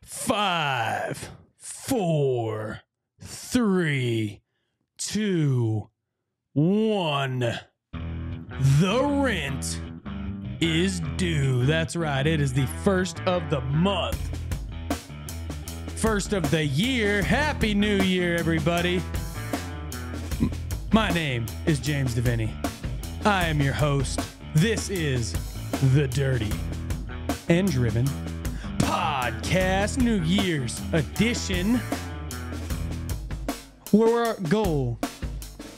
5, 4, 3, 2, 1. The rent is due. That's right. It is the first of the month. First of the year. Happy New Year, everybody. My name is James Deviney. I am your host. This is the Dirty and Driven Podcast New Year's edition, where our goal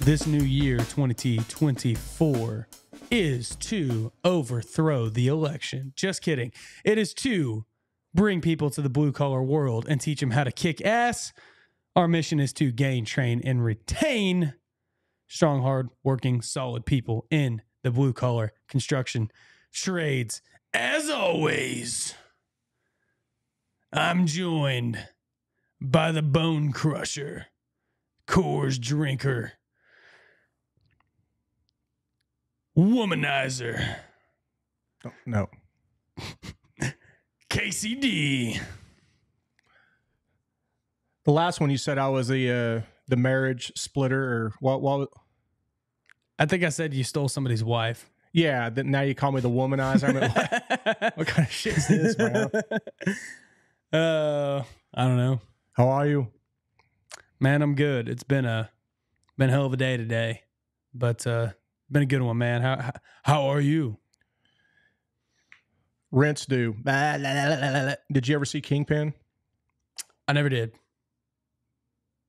this new year 2024 is to overthrow the election. Just kidding. It is to bring people to the blue collar world and teach them how to kick ass. Our mission is to gain, train, and retain strong, hard working, solid people in the blue collar construction trades. As always, I'm joined by the Bone Crusher, Coors Drinker, Womanizer. Oh, no. KCD. The last one you said I was the marriage splitter or what? I think I said you stole somebody's wife. Yeah, now you call me the womanizer. I mean, what kind of shit is this, man? I don't know. How are you? Man, I'm good. It's been a hell of a day today, but been a good one, man. How are you? Rent's due. Did you ever see Kingpin? I never did.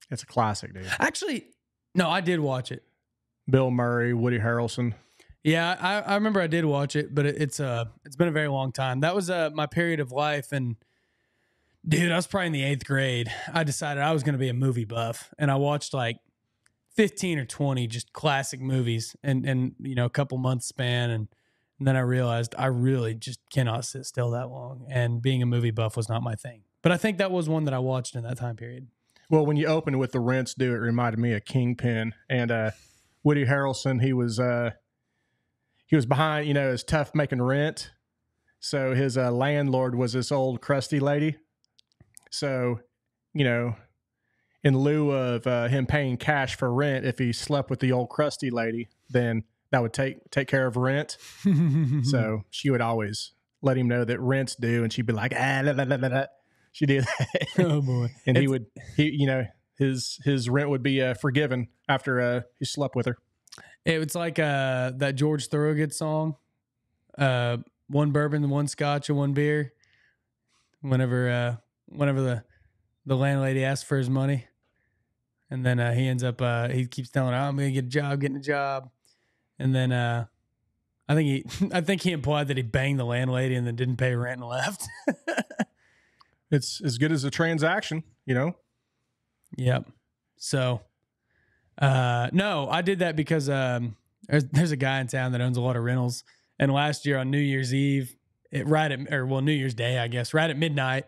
It's a classic, dude. Actually, no, I did watch it. Bill Murray, Woody Harrelson. Yeah, I remember I did watch it, but it's been a very long time. That was my period of life, and dude, I was probably in the 8th grade. I decided I was going to be a movie buff, and I watched like 15 or 20 just classic movies, and you know, a couple months span, and then I realized I really just cannot sit still that long, and being a movie buff was not my thing. But I think that was one that I watched in that time period. Well, when you opened with the Rent's due, it reminded me of Kingpin, and Woody Harrelson. He was behind, you know, his tough making rent. So his landlord was this old crusty lady. So, you know, in lieu of him paying cash for rent, if he slept with the old crusty lady, then that would take care of rent. So she would always let him know that rent's due, and she'd be like, She did that. Oh boy! And his rent would be forgiven after he slept with her. It was like that George Thorogood song, one bourbon, one scotch, and one beer. Whenever the landlady asks for his money, and then he ends up he keeps telling her, "I'm gonna getting a job," and then I think he implied that he banged the landlady and then didn't pay rent and left. It's as good as a transaction, you know? Yep. So, no, I did that because there's a guy in town that owns a lot of rentals. And last year on New Year's Eve, New Year's Day, I guess, right at midnight,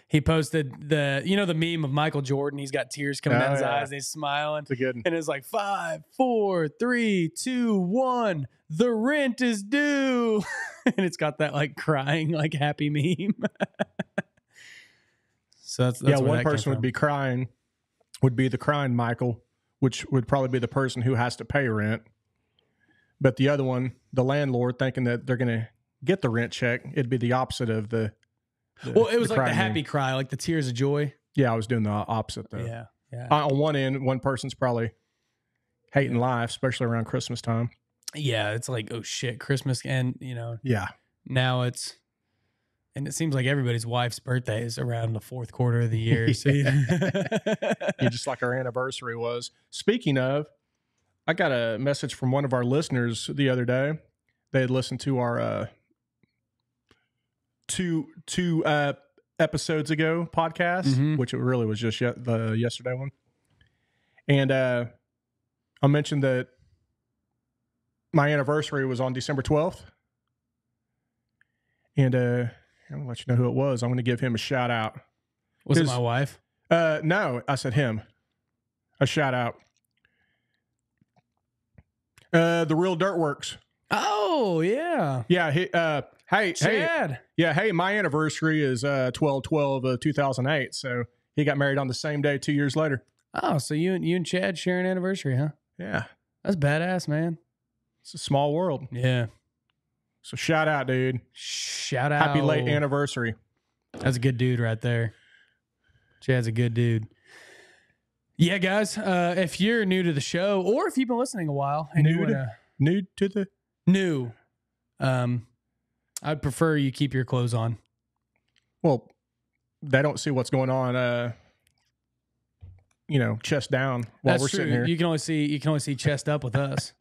he posted the meme of Michael Jordan. He's got tears coming down his eyes and he's smiling. It's a good one. And it's like 5, 4, 3, 2, 1. The rent is due. And it's got that like crying, like happy meme. So that's one person would be crying, would be the crying Michael, which would probably be the person who has to pay rent. But the other one, the landlord, thinking that they're going to get the rent check, it'd be the opposite of the well, it was like the happy meme. cry, like the tears of joy. Yeah, I was doing the opposite though. Yeah. On one end, one person's probably hating life, especially around Christmas time. Yeah, it's like, oh shit, Christmas, and you know, yeah. Now it seems like everybody's wife's birthday is around the 4th quarter of the year. So Yeah, just like our anniversary was. Speaking of, I got a message from one of our listeners the other day. They had listened to our two episodes ago podcast, which it really was just the yesterday one. And I mentioned that my anniversary was on December 12th. And I'm going to let you know who it was. I'm going to give him a shout out. Was it my wife? No, I said him. A shout out. The Real Dirtworks. Oh yeah. Yeah. Hey, Chad. yeah. Hey, my anniversary is 12/12/2008. So he got married on the same day 2 years later. Oh, so you and Chad share an anniversary, huh? Yeah. That's badass, man. It's a small world. Yeah. So shout out, dude. Shout out. Happy late anniversary. That's a good dude right there. Chad's a good dude. Yeah, guys. If you're new to the show, or if you've been listening a while and you want to new, I'd prefer you keep your clothes on. Well, they don't see what's going on. Chest down while we're sitting here. You can only see chest up with us.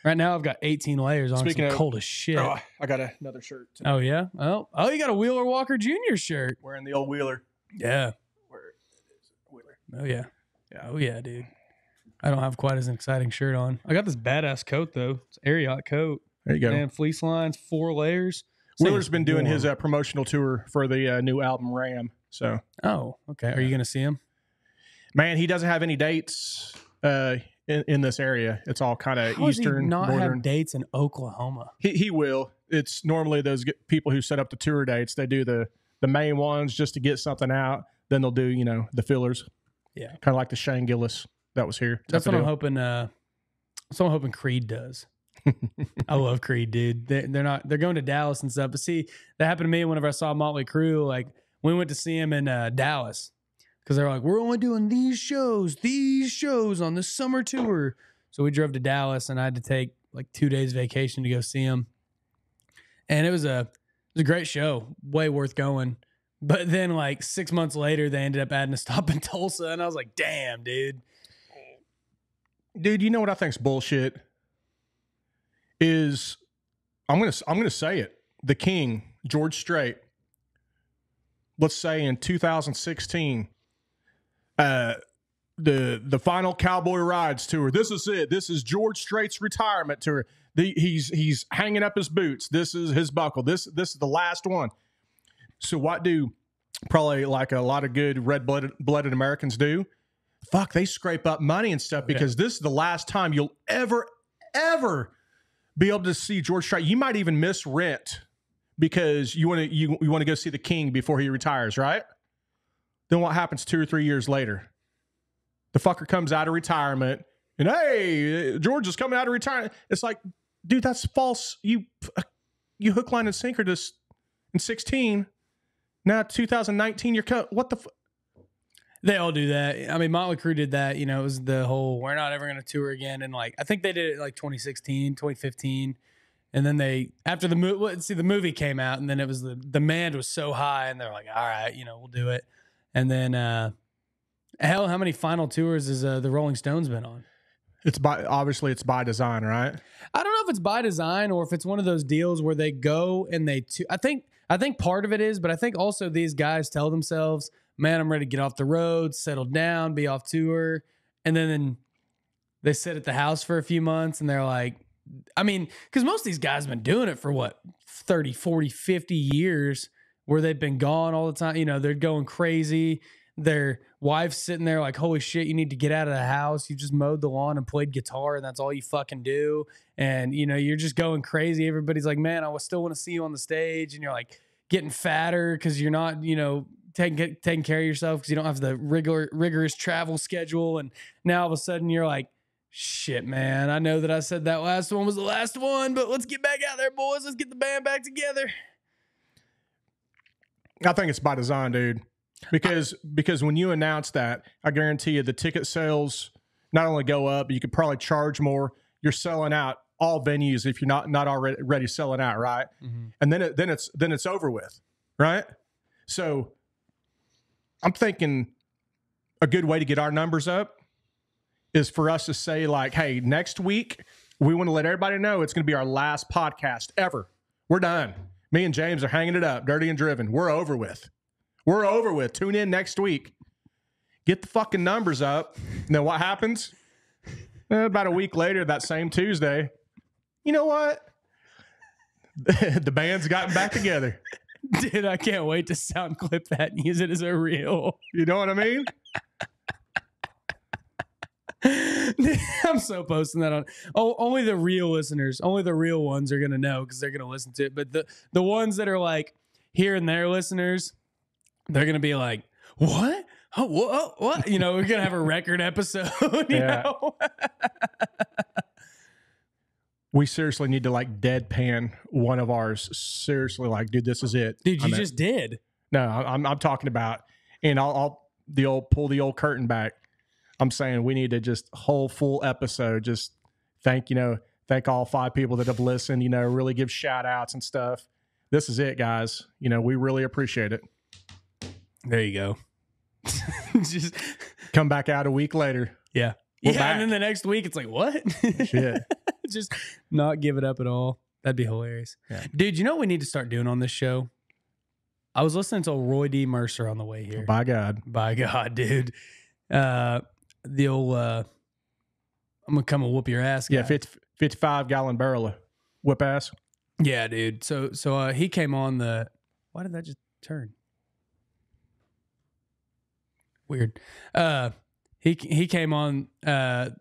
Right now, I've got 18 layers on. Speaking of cold as shit. Oh, I got another shirt today. Oh yeah. Oh, you got a Wheeler Walker Jr. shirt. Wearing the old Wheeler. Yeah. Where is it? Wheeler. Oh yeah. Oh yeah, dude. I don't have quite as an exciting shirt on. I got this badass coat though. It's an Ariat coat. There you go. And fleece lines, 4 layers. Wheeler's been doing his promotional tour for the new album Ram. So. Oh, okay. Are you going to see him? Man, he doesn't have any dates in this area. It's all kind of eastern, not northern. Have dates in Oklahoma? He will. It's normally those people who set up the tour dates. They do the main ones just to get something out. Then they'll do the fillers. Yeah, kind of like the Shane Gillis that was here. That's what I'm hoping. That's what I'm hoping Creed does. I love Creed, dude. They're going to Dallas and stuff. But see, that happened to me whenever I saw Motley Crue. Like we went to see him in Dallas. Because they're like, we're only doing these shows on this summer tour. So we drove to Dallas, and I had to take like 2 days vacation to go see them. And it was a great show, way worth going. But then like 6 months later, they ended up adding a stop in Tulsa, and I was like, damn, dude. Dude, you know what I think's bullshit? Is I'm gonna say it. The King, George Strait. Let's say in 2016. The final Cowboy Rides tour. This is it. This is George Strait's retirement tour. He's hanging up his boots. This is his buckle. This is the last one. So what do probably like a lot of good red-blooded Americans do? Fuck, they scrape up money and stuff because this is the last time you'll ever be able to see George Strait. You might even miss rent because you want to go see the King before he retires, right? Then what happens 2 or 3 years later? The fucker comes out of retirement and, hey, George is coming out of retirement. It's like, dude, that's false. You hook, line, and sinker this in 16. Now 2019, what the They all do that. I mean, Motley Crue did that. It was the whole, we're not ever going to tour again. And like, I think they did it like 2016, 2015. And then after the movie came out, and then it was the demand was so high, and they're like, all right, we'll do it. And then, hell, how many final tours has the Rolling Stones been on? Obviously it's by design, right? I don't know if it's by design or if it's one of those deals where they go and I think part of it is, but I think also these guys tell themselves, man, I'm ready to get off the road, settle down, be off tour. And then they sit at the house for a few months and they're like, I mean, because most of these guys have been doing it for what, 30, 40, 50 years where they've been gone all the time. They're going crazy. Their wife's sitting there like, holy shit, you need to get out of the house. You just mowed the lawn and played guitar and that's all you fucking do. And, you're just going crazy. Everybody's like, man, I still want to see you on the stage. And you're like getting fatter because you're not, taking care of yourself because you don't have the rigorous travel schedule. And now all of a sudden you're like, shit, man, I know that I said that last one was the last one, but let's get back out there, boys. Let's get the band back together. I think it's by design, dude. Because when you announce that, I guarantee you the ticket sales not only go up, but you could probably charge more. You're selling out all venues if you're not already selling out, right? Mm-hmm. And then it's over with, right? So I'm thinking a good way to get our numbers up is for us to say like, hey, next week we want to let everybody know it's going to be our last podcast ever. We're done. Me and James are hanging it up, dirty and driven. We're over with. Tune in next week. Get the fucking numbers up. And then what happens? About a week later, that same Tuesday, you know what? The band's gotten back together. Dude, I can't wait to sound clip that and use it as a reel. You know what I mean? I'm so posting that on. Oh, only the real listeners, only the real ones are gonna know because they're gonna listen to it. But the ones that are like here and there listeners, they're gonna be like, "What? Oh, what? You know, we're gonna have a record episode." You know? We seriously need to like deadpan one of ours. Seriously, like, dude, this is it. Dude, you just did. No, I'm talking about, and I'll pull the old curtain back. I'm saying we need to just whole full episode. Just thank all 5 people that have listened. You know, really give shout outs and stuff. This is it, guys. You know, we really appreciate it. There you go. Just come back out a week later. Yeah. We're yeah. back. And then the next week it's like, what? Shit. Just not give it up at all. That'd be hilarious. Yeah. Dude, you know what we need to start doing on this show? I was listening to Roy D. Mercer on the way here. By God, dude. The old I'm gonna come and whoop your ass guy. Yeah, 55-gallon barrel of whip ass. Yeah, dude. So he came on the. Why did that just turn? Weird. He came on the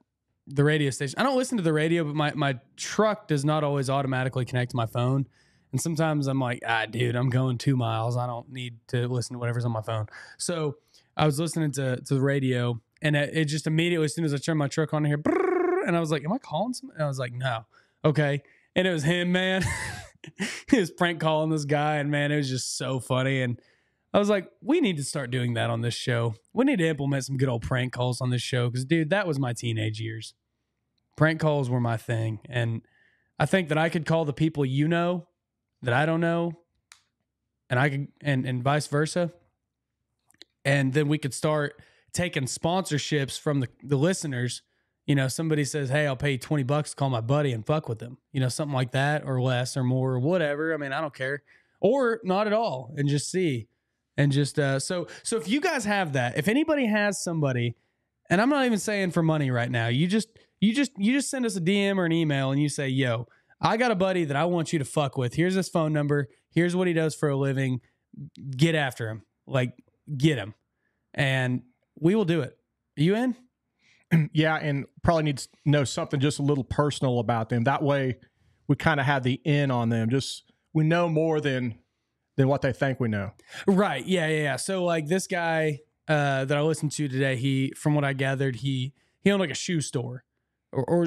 radio station. I don't listen to the radio, but my truck does not always automatically connect to my phone. And sometimes I'm like, dude, I'm going 2 miles. I don't need to listen to whatever's on my phone. So I was listening to the radio, and it just immediately, as soon as I turned my truck on here, and I was like, am I calling someone? And I was like, no. Okay. And it was him, man. He was prank calling this guy, and man, it was just so funny. And I was like, we need to start doing that on this show. We need to implement some good old prank calls on this show because, dude, that was my teenage years. Prank calls were my thing. And I think that I could call the people you know that I don't know, and I could, and vice versa. And then we could start taking sponsorships from the listeners. You know, somebody says, hey, I'll pay you $20 to call my buddy and fuck with them. You know, something like that, or less or more or whatever. I mean, I don't care. Or not at all, and just see. And just so if you guys have that, if anybody has somebody, and I'm not even saying for money right now, you just send us a DM or an email and you say, yo, I got a buddy that I want you to fuck with. Here's his phone number. Here's what he does for a living. Get after him. Like, get him. And we will do it. Are you in? Yeah, and probably need to know something just a little personal about them. That way we kind of have the in on them. Just we know more than what they think we know. Right. Yeah. So like this guy that I listened to today, from what I gathered, he owned like a shoe store or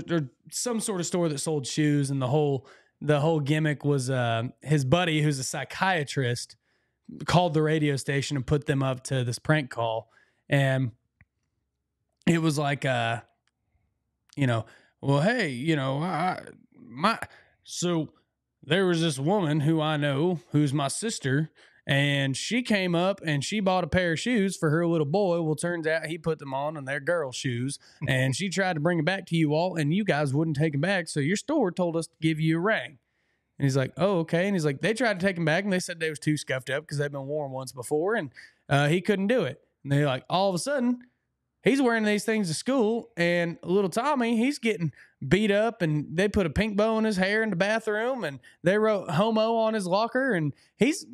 some sort of store that sold shoes. And the whole gimmick was his buddy, who's a psychiatrist, called the radio station and put them up to this prank call. And it was like, well, hey, so there was this woman who I know, who's my sister, and she came up and she bought a pair of shoes for her little boy. Well, turns out he put them on and they're girl shoes, and she tried to bring them back to you all, and you guys wouldn't take them back. So your store told us to give you a ring. And he's like, oh, okay. And he's like, they tried to take them back and they said they was too scuffed up because they'd been worn once before, and he couldn't do it. And they're like, all of a sudden, he's wearing these things to school, and little Tommy, he's getting beat up, and they put a pink bow in his hair in the bathroom, and they wrote homo on his locker, and he's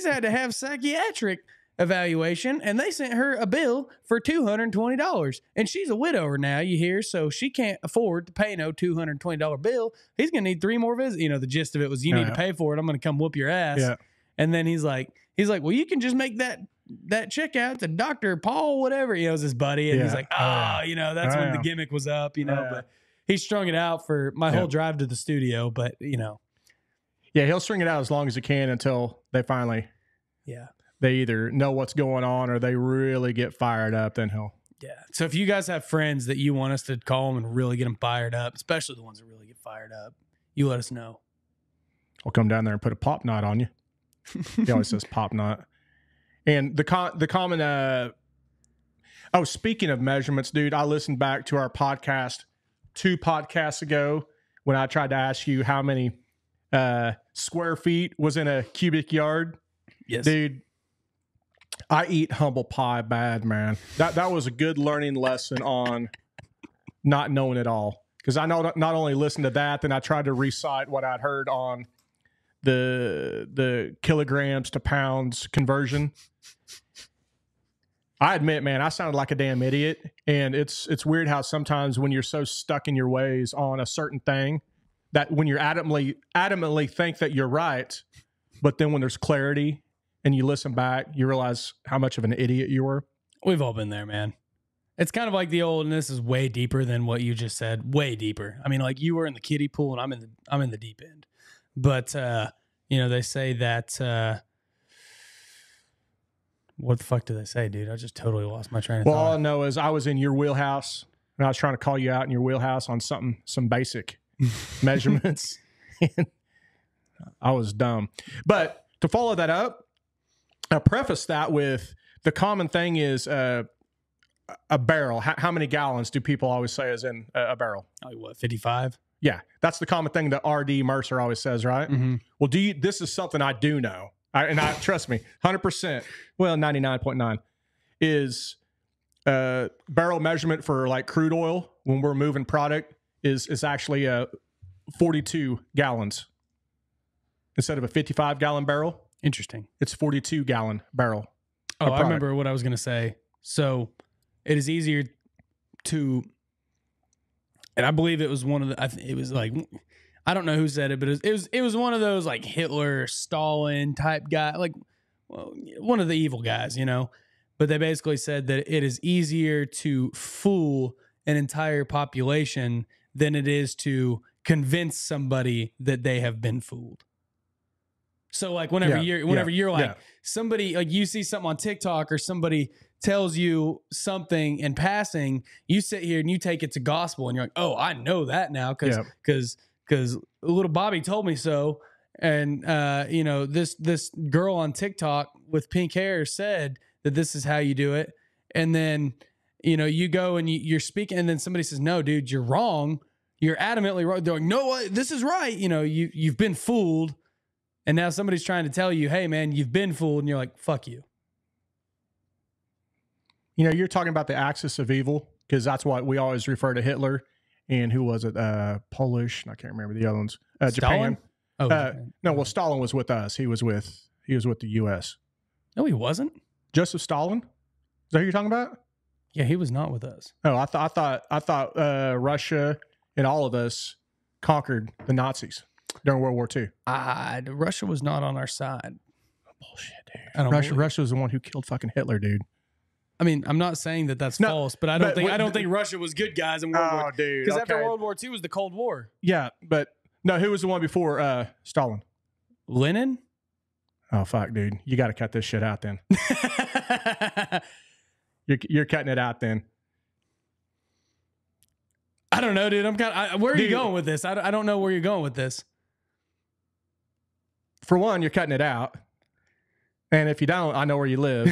had to have psychiatric evaluation, and they sent her a bill for $220. And she's a widower now, you hear, so she can't afford to pay no $220 bill. He's going to need 3 more visits. You know, the gist of it was, you need to pay for it. I'm going to come whoop your ass. Yeah. And then he's like, well, you can just make that check out to Dr. Paul, whatever, it was his buddy. And he's like, that's when the gimmick was up, but he strung it out for my whole drive to the studio. But, Yeah, he'll string it out as long as he can until they finally, they either know what's going on or they really get fired up. Then he'll. Yeah. So if you guys have friends that you want us to call them and really get them fired up, especially the ones that really get fired up, you let us know. I'll come down there and put a pop knot on you. He always says pop knot. And the common, speaking of measurements, dude, I listened back to our podcast 2 podcasts ago when I tried to ask you how many square feet was in a cubic yard. Yes. Dude, I eat humble pie bad, man. That was a good learning lesson on not knowing it all. Because I not only listened to that, then I tried to recite what I'd heard on the kilograms to pounds conversion. I admit, man, I sounded like a damn idiot. And it's weird how sometimes when you're so stuck in your ways on a certain thing, that when you're adamantly think that you're right, but then when there's clarity and you listen back, you realize how much of an idiot you were. We've all been there, man. It's kind of like the old, and this is way deeper than what you just said. Way deeper. I mean, like you were in the kiddie pool, and I'm in the deep end. But they say that. What the fuck did they say, dude? I just totally lost my train of thought. All I know is I was in your wheelhouse, and I was trying to call you out in your wheelhouse on some basic measurements, and I was dumb. But to follow that up, I preface that with the common thing is a barrel. How many gallons do people always say is in a barrel? Like what, 55? Yeah, that's the common thing that R.D. Mercer always says, right? Mm-hmm. Well, this is something I do know. Trust me, 100%, well, 99.9 is barrel measurement for like crude oil when we're moving product is actually 42 gallons instead of a 55-gallon barrel. Interesting. It's 42-gallon barrel. Oh, I remember what I was going to say. So it is easier to, and I believe it was one of the, it was like, I don't know who said it, but it was one of those like Hitler, Stalin type guy, like one of the evil guys, you know. But they basically said that it is easier to fool an entire population than it is to convince somebody that they have been fooled. So like whenever you're like somebody, like you see something on TikTok or somebody tells you something in passing, you sit here and you take it to gospel and you're like, oh, I know that now because little Bobby told me so. And, this girl on TikTok with pink hair said that this is how you do it. And then, you go and you're speaking and then somebody says, no, dude, you're wrong. You're adamantly wrong. They're like, no, this is right. You've been fooled. And now somebody's trying to tell you, hey, man, you've been fooled. And you're like, fuck you. You're talking about the axis of evil because that's what we always refer to Hitler. And who was it? Polish. I can't remember the other ones. Japan. Oh, no. Well, Stalin was with us. He was with the U.S. No, he wasn't. Joseph Stalin. Is that who you're talking about? Yeah, he was not with us. Oh, I thought Russia and all of us conquered the Nazis during World War II. Russia was not on our side. Bullshit, dude. Russia was the one who killed fucking Hitler, dude. I mean, I'm not saying that that's false, but I don't think Russia was good guys in World War. Dude, because after World War II was the Cold War. Yeah, but no, who was the one before Stalin? Lenin. Oh fuck, dude, you got to cut this shit out then. You're cutting it out then. I don't know, dude. Where are you going with this? I don't know where you're going with this. For one, you're cutting it out. And if you don't, I know where you live.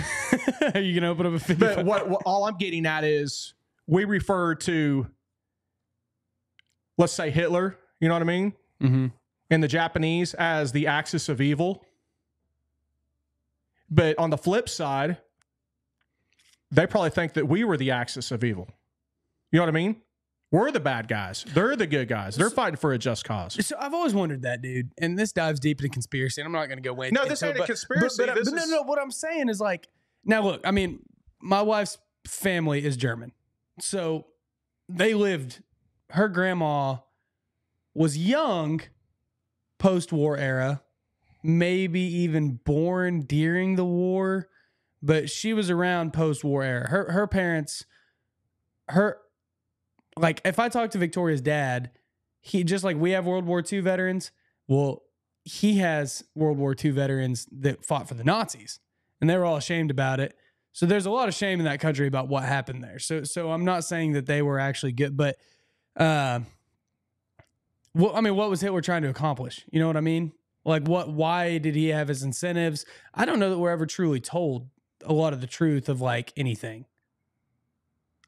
Are you going to open up a 55? But what all I'm getting at is we refer to, let's say Hitler, you know what I mean? Mm-hmm. And the Japanese as the axis of evil. But on the flip side, they probably think that we were the axis of evil. You know what I mean? We're the bad guys. They're the good guys. They're fighting for a just cause. So I've always wondered that, dude. And this dives deep into conspiracy. And I'm not going to go way into it. No, this ain't a conspiracy. But no. What I'm saying is like, now look, I mean, my wife's family is German. So they lived, her grandma was young post-war era, maybe even born during the war, but she was around post-war era. Her parents, like, if I talk to Victoria's dad, he just like we have World War II veterans. Well, he has World War II veterans that fought for the Nazis, and they were all ashamed about it. So there's a lot of shame in that country about what happened there. So I'm not saying that they were actually good, but what was Hitler trying to accomplish? You know what I mean? Like, why did he have his incentives? I don't know that we're ever truly told a lot of the truth of like anything.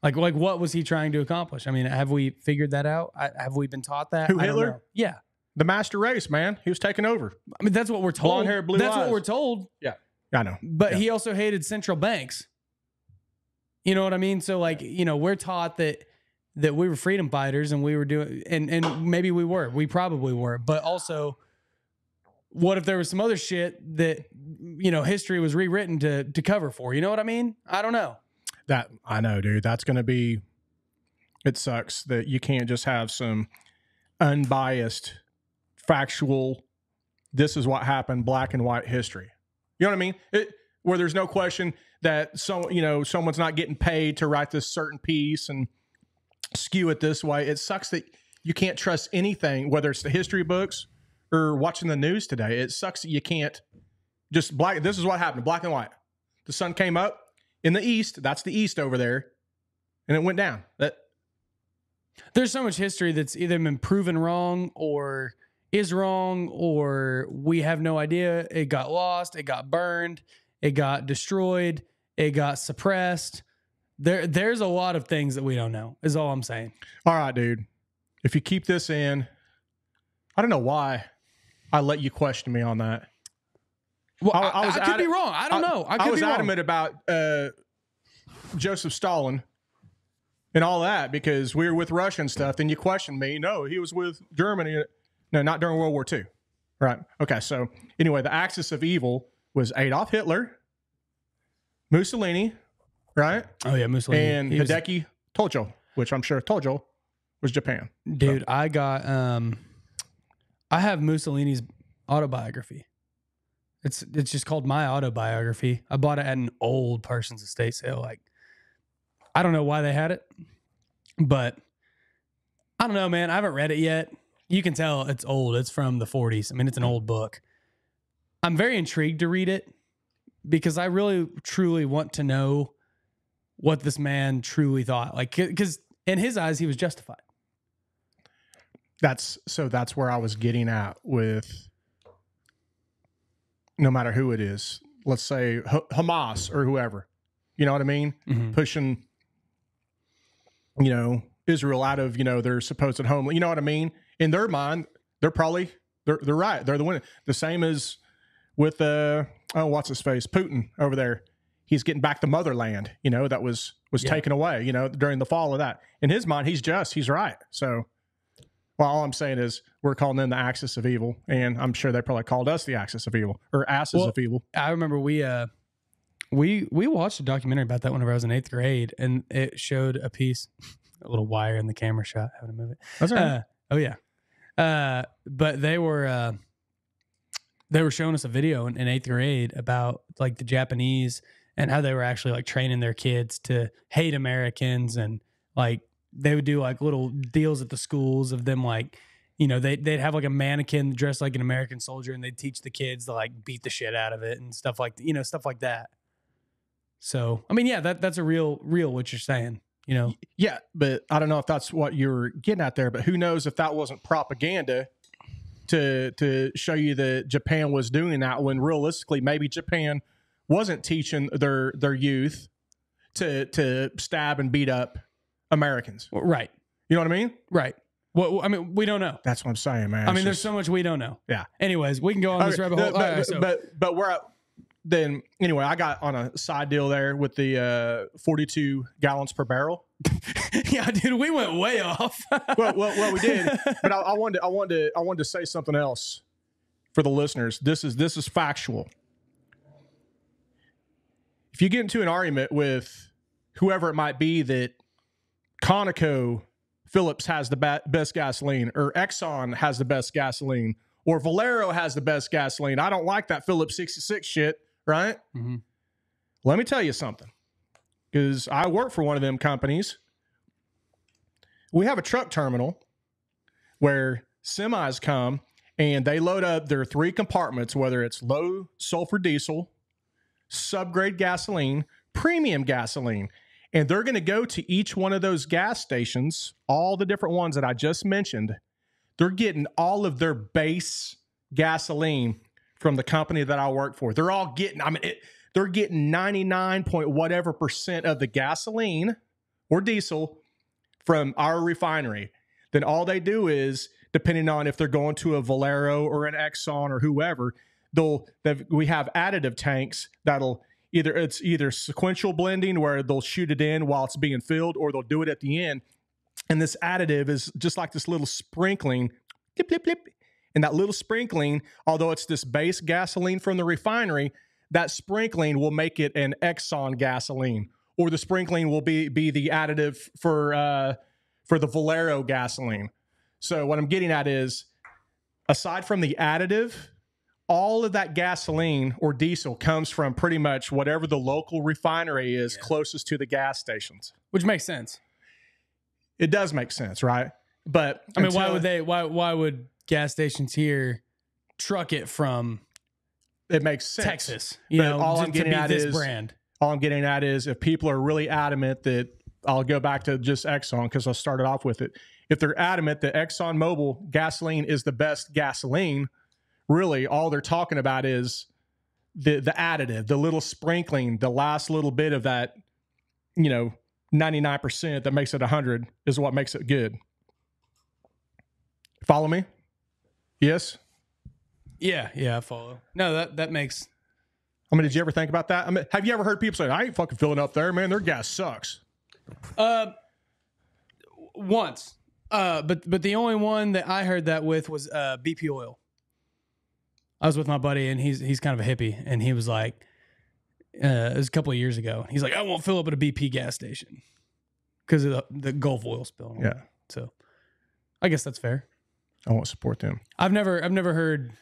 Like what was he trying to accomplish? I mean, have we figured that out? Have we been taught that? Who, Hitler? Yeah. The master race, man. He was taking over. I mean, that's what we're told. Blonde hair, blue That's eyes. what we're told. Yeah. I know. But he also hated central banks. You know what I mean? So like, we're taught that we were freedom fighters and we were doing, and maybe we were, we probably were, but also what if there was some other shit that, history was rewritten to cover for, you know what I mean? I don't know. That I know, dude. That's going to be. It sucks that you can't just have some unbiased, factual. This is what happened, black and white history. You know what I mean? Where there's no question that someone's not getting paid to write this certain piece and skew it this way. It sucks that you can't trust anything, whether it's the history books or watching the news today. It sucks that you can't just black. This is what happened, black and white. The sun came up in the east. That's the east over there, and it went down. There's so much history that's either been proven wrong or is wrong, or we have no idea. It got lost. It got burned. It got destroyed. It got suppressed. There's a lot of things that we don't know, is all I'm saying. All right, dude. If you keep this in, I don't know why I let you question me on that. Well, I could be wrong. I don't know. I was adamant about Joseph Stalin and all that because we were with Russia and stuff. Then you questioned me. No, he was with Germany. No, not during World War II. Right. Okay. So anyway, the axis of evil was Adolf Hitler, Mussolini, right? Oh yeah, Mussolini. And Hideki Tojo, which I'm sure Tojo was Japan. Dude, so. I have Mussolini's autobiography. It's just called My Autobiography. I bought it at an old person's estate sale. Like, I don't know why they had it, but I don't know, man. I haven't read it yet. You can tell it's old. It's from the 40s. I mean, it's an old book. I'm very intrigued to read it because I really, truly want to know what this man truly thought. Like, because in his eyes, he was justified. That's where I was getting at with no matter who it is. Let's say Hamas or whoever. You know what I mean? Mm-hmm. Pushing, Israel out of, their supposed homeland. You know what I mean? In their mind, they're right. They're the winner. The same as with what's his face? Putin over there. He's getting back the motherland, that was taken away, during the fall of that. In his mind, he's just, he's right. So, well, all I'm saying is we're calling them the axis of evil, and I'm sure they probably called us the axis of evil or asses of evil. I remember we watched a documentary about that whenever I was in 8th grade, and it showed a piece, a little wire in the camera shot, having to move it. That's all right. Oh yeah. But they were showing us a video in 8th grade about like the Japanese and how they were actually like training their kids to hate Americans, and like they would do like little deals at the schools of them like, they'd have like a mannequin dressed like an American soldier, and they'd teach the kids to like beat the shit out of it and stuff like, stuff like that. So, I mean, yeah, that's a real what you're saying, Yeah, but I don't know if that's what you're getting at there, but who knows if that wasn't propaganda to show you that Japan was doing that when realistically maybe Japan wasn't teaching their youth to stab and beat up Americans. Right. You know what I mean? Right. Well, I mean, we don't know. That's what I'm saying, man. I mean, there's so much we don't know. Yeah. Anyways, we can go on this rabbit hole. But we're at, then anyway, I got on a side deal there with the 42 gallons per barrel. Yeah, dude, we went way off. well, we did. But I wanted to say something else for the listeners. This is factual. If you get into an argument with whoever it might be that ConocoPhillips has the best gasoline, or Exxon has the best gasoline, or Valero has the best gasoline, I don't like that Phillips 66 shit, right? Mm-hmm. Let me tell you something, because I work for one of them companies. We have a truck terminal where semis come and they load up their 3 compartments, whether it's low sulfur diesel, subgrade gasoline, premium gasoline. And they're going to go to each one of those gas stations, all the different ones that I just mentioned. They're getting all of their base gasoline from the company that I work for. They're all getting, they're getting 99 point whatever % of the gasoline or diesel from our refinery. Then all they do is, depending on if they're going to a Valero or an Exxon or whoever, we have additive tanks that'll either sequential blending where they'll shoot it in while it's being filled, or they'll do it at the end. And this additive is just like this little sprinkling, blip, blip, blip. And that little sprinkling, although it's this base gasoline from the refinery, that sprinkling will make it an Exxon gasoline or the sprinkling will be the additive for the Valero gasoline. So what I'm getting at is, aside from the additive, all of that gasoline or diesel comes from pretty much whatever the local refinery is closest to the gas stations. Which makes sense. It does make sense, right? But I mean, why would gas stations here truck it from it makes sense. Texas? All I'm getting at is brand. All I'm getting at is, if people are really adamant that, I'll go back to just Exxon because I started off with it. If they're adamant that ExxonMobil gasoline is the best gasoline, really all they're talking about is the additive, the little sprinkling, the last little bit of that, 99% that makes it 100 is what makes it good. Follow me? Yes? Yeah, I follow. No, that makes... I mean, did you ever think about that? I mean, have you ever heard people say, I ain't fucking filling up there, man. Their gas sucks. Once. But the only one that I heard that with was BP Oil. I was with my buddy, and he's kind of a hippie, and he was like, it was a couple of years ago. He's like, I won't fill up at a BP gas station because of the Gulf oil spill. Yeah. So I guess that's fair. I won't support them. I've never heard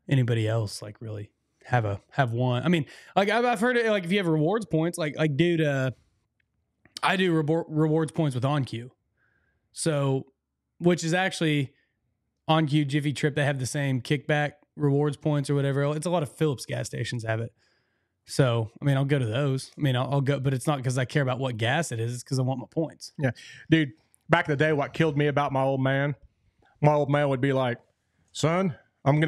anybody else like really have one. I mean, like I've heard it, like if you have rewards points, like dude, I do rewards points with OnQ. So, which is actually OnQ, Jiffy Trip, they have the same kickback rewards points or whatever. It's a lot of Phillips gas stations have it. So, I mean, I'll go to those. I mean, I'll go, but it's not because I care about what gas it is. It's because I want my points. Yeah. Dude, back in the day, what killed me about my old man would be like, son, I'm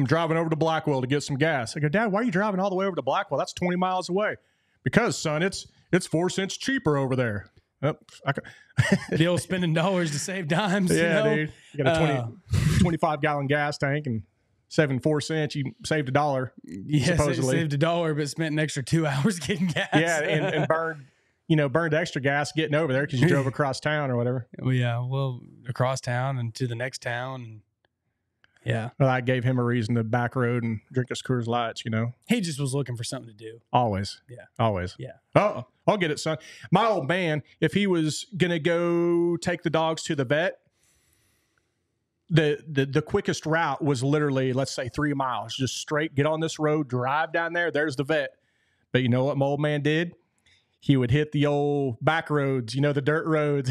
driving over to Blackwell to get some gas. I go, Dad, why are you driving all the way over to Blackwell? That's 20 miles away. Because, son, it's 4 cents cheaper over there. The old spending dollars to save dimes. Yeah, dude. You got a 25-gallon gas tank and 4 cents. You saved $1. Yes, supposedly. Saved $1, but spent an extra 2 hours getting gas. Yeah, and burned extra gas getting over there because you drove across town or whatever. Well, across town and to the next town. And yeah. Well, I gave him a reason to back road and drink his Coors Lights, He just was looking for something to do. Always. Yeah. Always. Yeah. Oh, I'll get it, son. My old man, if he was going to go take the dogs to the vet, the quickest route was literally, let's say 3 miles. Just straight, get on this road, drive down there. There's the vet. But you know what my old man did? He would hit the old back roads, the dirt roads.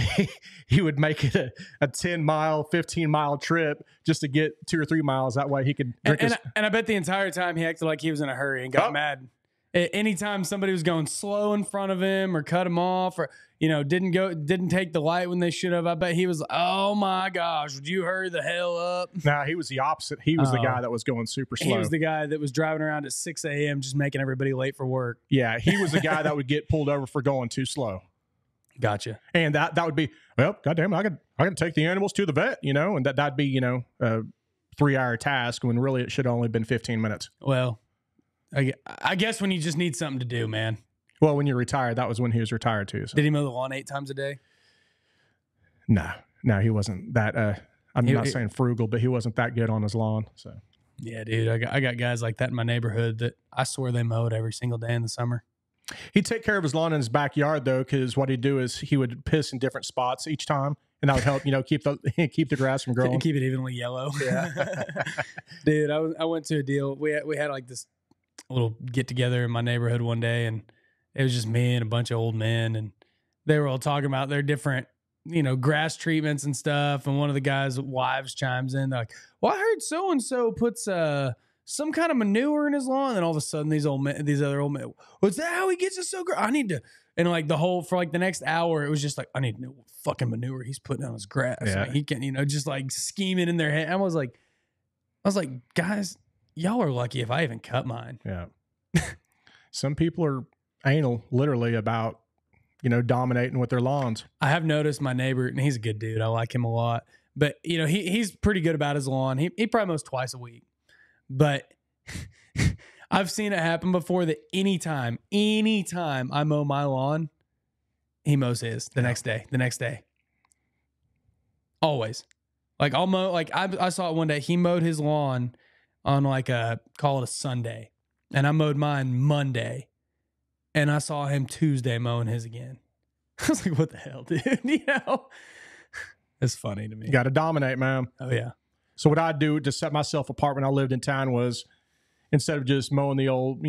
He would make it a 10-mile, 15-mile trip just to get 2 or 3 miles. That way he could drink and I bet the entire time he acted like he was in a hurry and got mad. Anytime somebody was going slow in front of him or cut him off or, didn't take the light when they should have, I bet he was, oh my gosh, would you hurry the hell up? Nah, he was the opposite. He was the guy that was going super slow. He was the guy that was driving around at 6 a.m. just making everybody late for work. Yeah, he was the guy that would get pulled over for going too slow. Gotcha. And that would be, well, goddamn, I could take the animals to the vet, and that'd be, a 3-hour task when really it should have only been 15 minutes. Well, I guess when you just need something to do, man. Well, when you're retired, that was when he was retired too. So. Did he mow the lawn 8 times a day? No, he wasn't that. I'm not saying frugal, but he wasn't that good on his lawn. So yeah, dude, I got guys like that in my neighborhood that I swear they mowed every single day in the summer. He'd take care of his lawn in his backyard though, because what he'd do is he would piss in different spots each time, and that would help keep the grass from growing, keep it evenly yellow. Yeah, dude, I went to a deal. We had like this little get together in my neighborhood one day, and it was just me and a bunch of old men, and they were all talking about their different, grass treatments and stuff. And one of the guys' wives chimes in, they're like, well, I heard so-and-so puts some kind of manure in his lawn. And all of a sudden these other old men, was that how he gets it so great? I need to, and like for the next hour, it was just like, I need to know what fucking manure he's putting on his grass. Yeah. Like he can, just like scheming in their head. I was like, guys, y'all are lucky if I even cut mine. Yeah. Some people are anal, literally, about, dominating with their lawns. I have noticed my neighbor, and he's a good dude. I like him a lot. But, he's pretty good about his lawn. He probably mows twice a week. But I've seen it happen before that anytime I mow my lawn, he mows his the next day. Always. Like, I'll mow, like, I saw it one day. He mowed his lawn on, call it a Sunday. And I mowed mine Monday. and I saw him Tuesday mowing his again. I was like, what the hell, dude? It's funny to me. You got to dominate, man. Oh, yeah. So what I'd do to set myself apart when I lived in town was, instead of just mowing the old,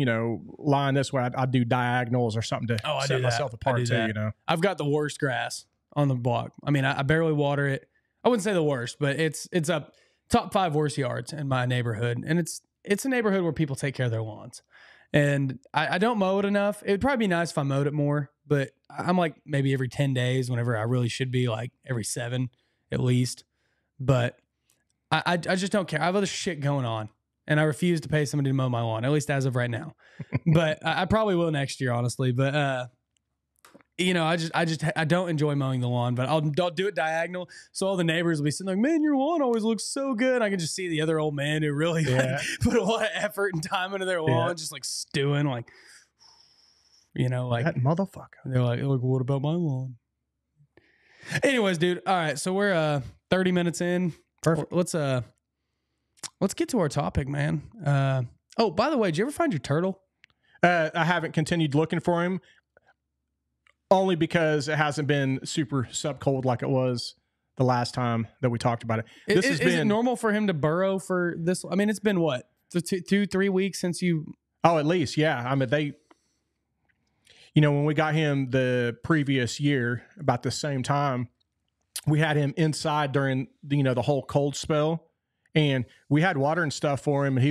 line this way, I'd do diagonals or something to set myself apart too, I've got the worst grass on the block. I mean, I barely water it. I wouldn't say the worst, but it's up top 5 worst yards in my neighborhood. And it's a neighborhood where people take care of their lawns. And I don't mow it enough. It'd probably be nice if I mowed it more, but I'm like maybe every 10 days whenever I really should be like every 7 at least. But I just don't care. I have other shit going on. And I refuse to pay somebody to mow my lawn, at least as of right now. But I probably will next year, honestly. But I don't enjoy mowing the lawn. But I'll do it diagonal, so all the neighbors will be sitting like, "Man, your lawn always looks so good." I can just see the other old man who really put a lot of effort and time into their lawn, just like stewing, like that motherfucker. They're like, "Look, what about my lawn?" Anyways, dude. All right, so we're 30 minutes in. Perfect. Let's get to our topic, man. Oh, by the way, did you ever find your turtle? I haven't continued looking for him, only because it hasn't been super subcold like it was the last time that we talked about it. Is it normal for him to burrow for this? I mean, it's been what, 2-3 weeks since you? Oh, at least, yeah. I mean, when we got him the previous year, about the same time, we had him inside during the whole cold spell. And we had water and stuff for him, and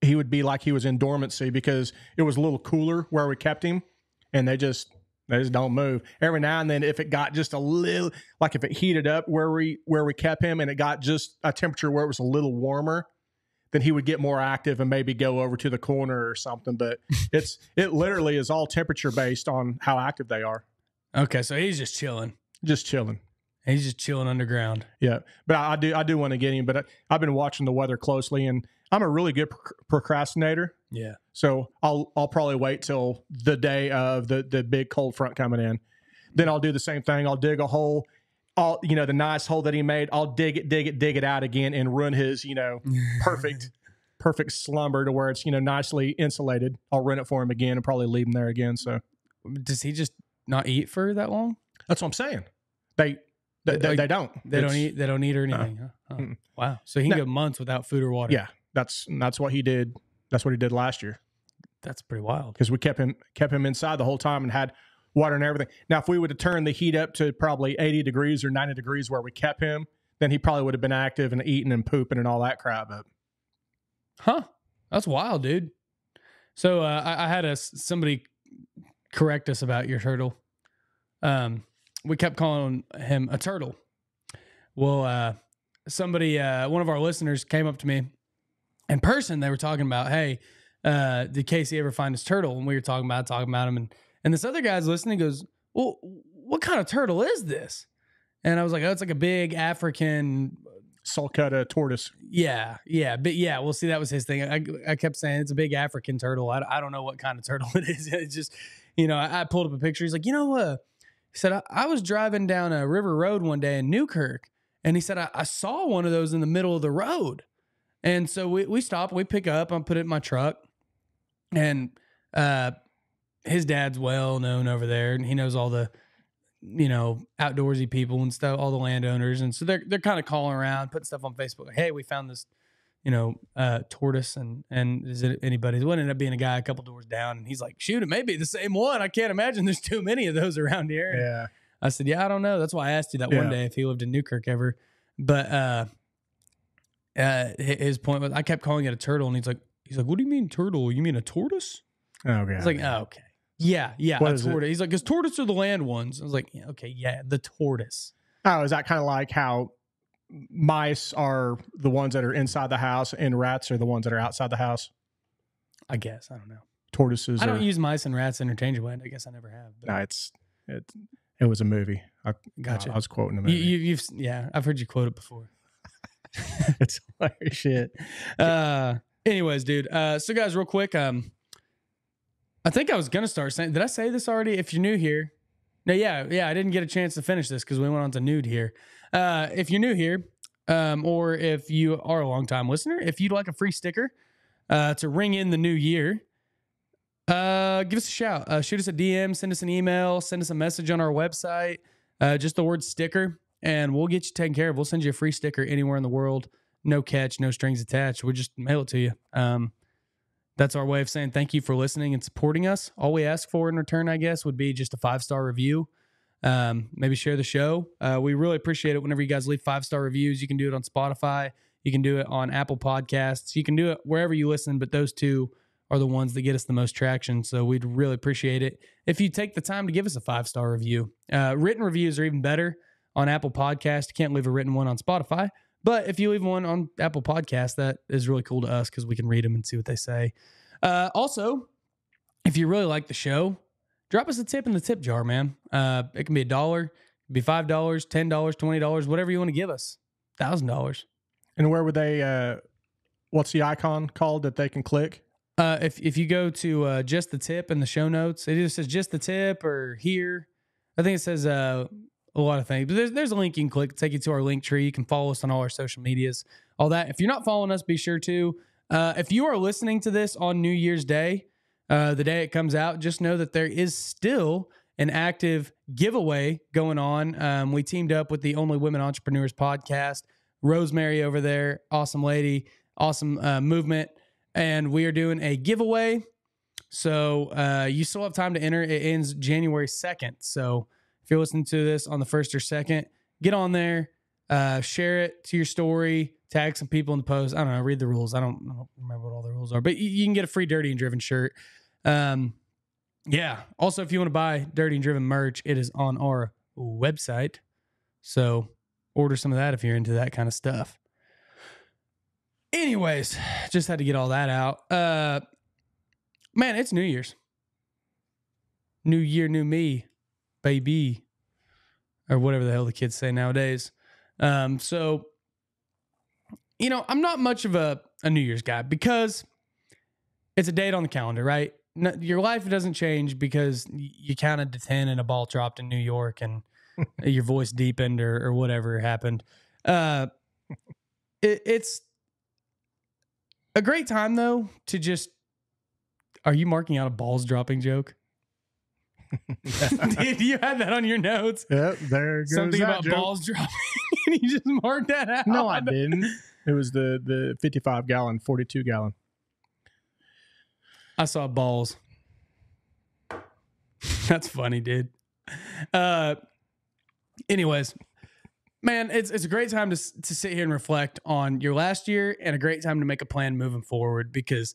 he would be like he was in dormancy because it was a little cooler where we kept him, and they just don't move. Every now and then, if it got just a little, like if it heated up where we kept him, and it got just a temperature where it was a little warmer, then he would get more active and maybe go over to the corner or something. But it literally is all temperature based on how active they are. Okay, so he's just chilling. Just chilling. He's just chilling underground. Yeah, but I do want to get him. But I've been watching the weather closely, and I'm a really good procrastinator. Yeah. So I'll probably wait till the day of the big cold front coming in. Then I'll do the same thing. I'll dig a hole. The nice hole that he made. I'll dig it out again, and run his perfect slumber to where it's nicely insulated. I'll run it for him again and probably leave him there again. So does he just not eat for that long? That's what I'm saying. They don't. They don't eat. They don't eat or anything. Huh? Oh, wow. So he can go months without food or water. Yeah, that's what he did. That's what he did last year. That's pretty wild. Because we kept him inside the whole time and had water and everything. Now, if we would have turned the heat up to probably 80 degrees or 90 degrees where we kept him, then he probably would have been active and eating and pooping and all that crap. But that's wild, dude. So I had somebody correct us about your turtle. We kept calling him a turtle. Well, somebody, one of our listeners came up to me in person. They were talking about, hey, did Casey ever find his turtle? And we were talking about him. And this other guy's listening goes, well, what kind of turtle is this? And I was like, oh, it's like a big African sulcata tortoise. Yeah. But yeah, well, see, that was his thing. I kept saying it's a big African turtle. I don't know what kind of turtle it is. It's just, I pulled up a picture. He's like, he said, I was driving down a river road one day in Newkirk, and he said, I saw one of those in the middle of the road. And so we stop, we pick up, I put it in my truck, and his dad's well known over there, and he knows all the, outdoorsy people and stuff, all the landowners. And so they're kind of calling around, putting stuff on Facebook. Like, hey, we found this, tortoise, and is it anybody's? It ended up being a guy a couple doors down, and he's like, shoot, it may be the same one. I can't imagine there's too many of those around here. Yeah. I said, yeah, I don't know. That's why I asked you that one day if he lived in Newkirk ever. But his point was, I kept calling it a turtle, and he's like, what do you mean turtle? You mean a tortoise? Okay. I was like, oh, okay. Yeah, what a tortoise. He's like, because tortoise are the land ones. I was like, yeah, okay, yeah, the tortoise. Oh, is that kind of like how mice are the ones that are inside the house and rats are the ones that are outside the house? I guess. I don't know. Tortoises. I don't use mice and rats interchangeably. I guess I never have. But. No, it was a movie. Gotcha. I was quoting a movie. I've heard you quote it before. It's hilarious shit. Anyways, dude. So guys, real quick, I think I was going to start saying, did I say this already? If you're new here. No, yeah. I didn't get a chance to finish this because we went on to nude here. If you're new here, or if you are a longtime listener, if you'd like a free sticker to ring in the new year, give us a shout. Shoot us a DM, send us an email, send us a message on our website. Just the word sticker, and we'll get you taken care of. We'll send you a free sticker anywhere in the world. No catch, no strings attached. We'll just mail it to you. That's our way of saying thank you for listening and supporting us. All we ask for in return, I guess, would be just a 5-star review. Maybe share the show. We really appreciate it whenever you guys leave 5-star reviews. You can do it on Spotify. You can do it on Apple Podcasts. You can do it wherever you listen, but those two are the ones that get us the most traction. So we'd really appreciate it if you take the time to give us a 5-star review. Written reviews are even better on Apple Podcasts. You can't leave a written one on Spotify. But if you leave one on Apple Podcasts, that is really cool to us because we can read them and see what they say. Also, if you really like the show, drop us a tip in the tip jar, man. It can be $1, it can be $5, $10, $20, whatever you want to give us. $1,000. And where would they, what's the icon called that they can click? If you go to just the tip in the show notes, it either says just the tip or here. I think it says a lot of things. But there's a link you can click to take you to our link tree. You can follow us on all our social medias, all that. If you're not following us, be sure to. If you are listening to this on New Year's Day, the day it comes out, just know that there is still an active giveaway going on. We teamed up with the Only Women Entrepreneurs podcast. Rosemary over there, awesome lady, awesome movement. And we are doing a giveaway. So you still have time to enter. It ends January 2nd. So if you're listening to this on the 1st or 2nd, get on there, share it to your story, tag some people in the post. I don't know, read the rules. I don't remember what all the rules are, but you can get a free Dirty and Driven shirt. Yeah. Also, if you want to buy Dirty and Driven merch, it is on our website. So order some of that if you're into that kind of stuff. Anyways, just had to get all that out. Man, it's New Year's. New year, new me, baby. Or whatever the hell the kids say nowadays. So, you know, I'm not much of a New Year's guy because it's a date on the calendar, right? No, your life doesn't change because you counted to 10 and a ball dropped in New York and your voice deepened or whatever happened. It's a great time, though, to just... Are you marking out a balls dropping joke? Did you have that on your notes? Yep, there goes something that about joke. balls dropping, and you just marked that out. No, I didn't. It was the 55-gallon, 42-gallon. I saw balls. That's funny, dude. Anyways, man, it's a great time to sit here and reflect on your last year and a great time to make a plan moving forward because,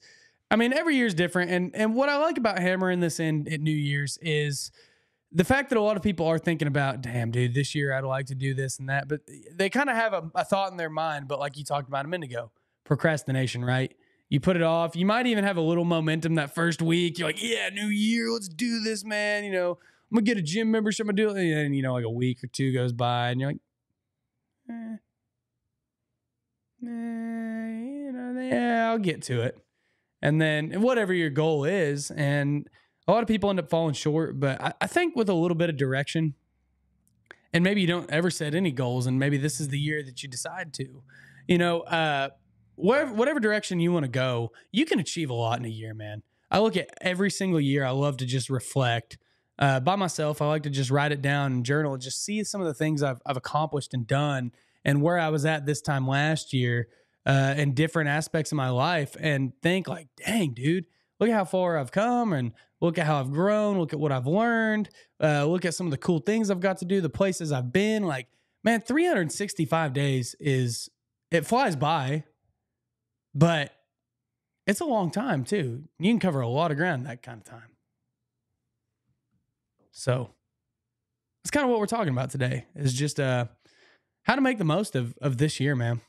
I mean, every year is different. And what I like about hammering this in at New Year's is the fact that a lot of people are thinking about, damn, dude, this year I'd like to do this and that. But they kind of have a thought in their mind. But like you talked about a minute ago, procrastination, right? You put it off. You might even have a little momentum that first week. You're like, yeah, new year, let's do this, man. You know, I'm going to get a gym membership. I'm going to do it. And, you know, like a week or two goes by and you're like, you know, yeah, I'll get to it. And then whatever your goal is, and a lot of people end up falling short, but I think with a little bit of direction, and maybe you don't ever set any goals, and maybe this is the year that you decide to, you know, whatever direction you want to go, you can achieve a lot in a year, man. I look at every single year. I love to just reflect by myself. I like to just write it down and journal and just see some of the things I've accomplished and done and where I was at this time last year in different aspects of my life and think like, dang, dude, look at how far I've come and look at how I've grown. Look at what I've learned. Look at some of the cool things I've got to do, the places I've been. Like, man, 365 days it flies by, but it's a long time too. You can cover a lot of ground in that kind of time. So that's kind of what we're talking about today is just how to make the most of this year, man.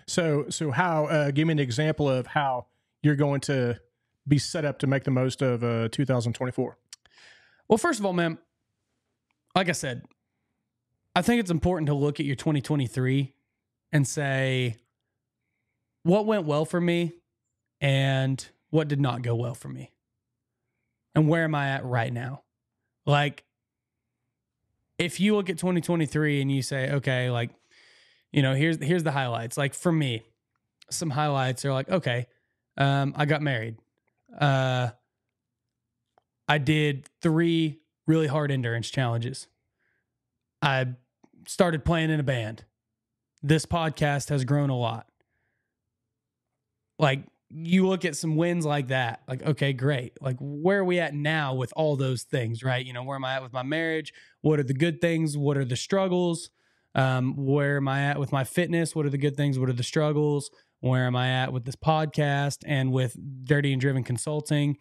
So how, give me an example of how you're going to be set up to make the most of 2024. Well, first of all, man, like I said, I think it's important to look at your 2023 and say, what went well for me and what did not go well for me? And where am I at right now? Like, if you look at 2023 and you say, okay, like, you know, here's the highlights. Like for me, some highlights are like, okay, I got married. I did 3 really hard endurance challenges. I started playing in a band. This podcast has grown a lot. Like, you look at some wins like that, like, okay, great. Like, where are we at now with all those things, right? You know, where am I at with my marriage? What are the good things? What are the struggles? Where am I at with my fitness? What are the good things? What are the struggles? Where am I at with this podcast and with Dirty and Driven Consulting?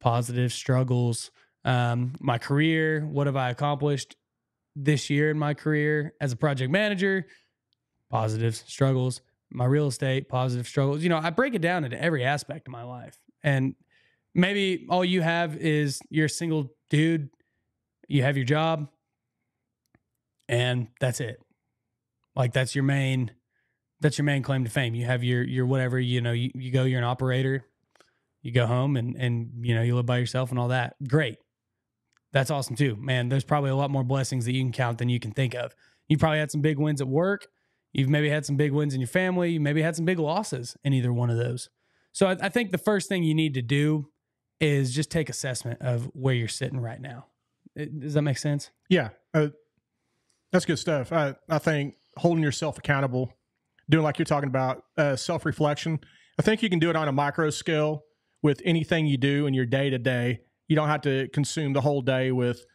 Positive struggles. My career, what have I accomplished this year in my career as a project manager? Positives, struggles. My real estate, positive struggles. You know, I break it down into every aspect of my life. And maybe all you have is you're a single dude, you have your job, and that's it. Like, that's your main claim to fame. You have your whatever, you know, you go, you're an operator, you go home and you know, you live by yourself and all that. Great. That's awesome too. Man, there's probably a lot more blessings that you can count than you can think of. You probably had some big wins at work. You've maybe had some big wins in your family. You maybe had some big losses in either one of those. So I think the first thing you need to do is just take assessment of where you're sitting right now. Does that make sense? Yeah. That's good stuff. I think holding yourself accountable, doing like you're talking about, self-reflection. I think you can do it on a micro scale with anything you do in your day-to-day. You don't have to consume the whole day with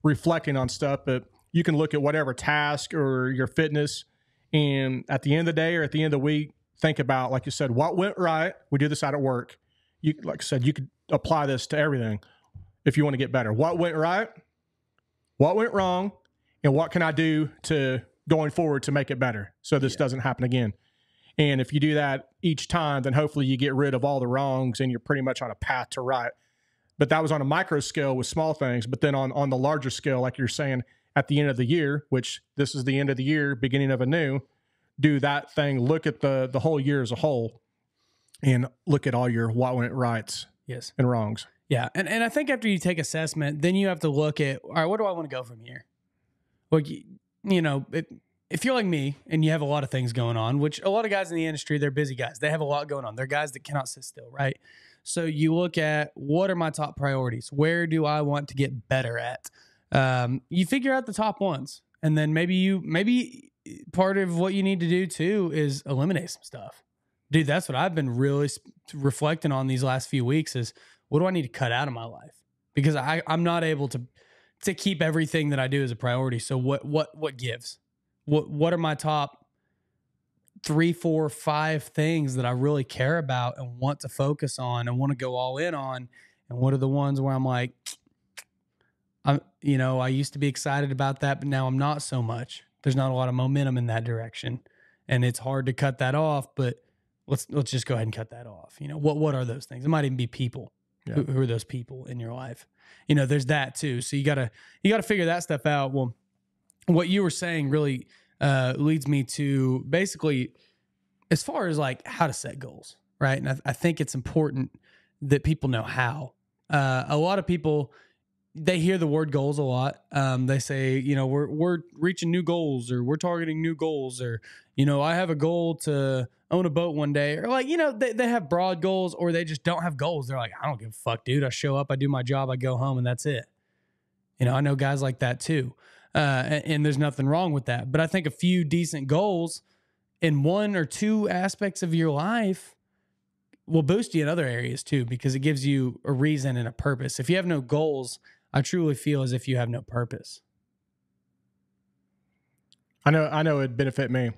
reflecting on stuff, but you can look at whatever task or your fitness, and at the end of the day or at the end of the week, think about, like you said, what went right. We do this out at work. You, like I said, you could apply this to everything if you want to get better. What went right? What went wrong? And what can I do to going forward to make it better so this doesn't happen again? And if you do that each time, then hopefully you get rid of all the wrongs and you're pretty much on a path to right. But that was on a micro scale with small things. But then on the larger scale, like you're saying, at the end of the year, which this is the end of the year, beginning of a new, do that thing, look at the whole year as a whole and look at all your what went rights and wrongs. Yeah. And I think after you take assessment, then you have to look at, all right, where do I want to go from here? Well, you know, if you're like me and you have a lot of things going on, which a lot of guys in the industry, they're busy guys. They have a lot going on. They're guys that cannot sit still, right? So you look at, what are my top priorities? Where do I want to get better at? You figure out the top ones, and then maybe part of what you need to do too is eliminate some stuff. Dude, that's what I've been really reflecting on these last few weeks is, what do I need to cut out of my life? Because I'm not able to keep everything that I do as a priority. So what gives? What are my top 3, 4, 5 things that I really care about and want to focus on and want to go all in on? And what are the ones where I'm like, I used to be excited about that, but now I'm not so much. There's not a lot of momentum in that direction, and it's hard to cut that off, but let's just go ahead and cut that off. You know, what are those things? It might even be people. Yeah. Who are those people in your life? You know, there's that too. So you gotta figure that stuff out. Well, what you were saying really leads me to basically, as far as like how to set goals, right? And I think it's important that people know how. A lot of people, they hear the word goals a lot. They say, you know, we're reaching new goals, or we're targeting new goals, or, you know, I have a goal to own a boat one day, or like, you know, they have broad goals, or they just don't have goals. They're like, I don't give a fuck, dude. I show up, I do my job, I go home, and that's it. You know, I know guys like that too. And there's nothing wrong with that. But I think a few decent goals in 1 or 2 aspects of your life will boost you in other areas too, because it gives you a reason and a purpose. If you have no goals, I truly feel as if you have no purpose. I know it'd benefit me,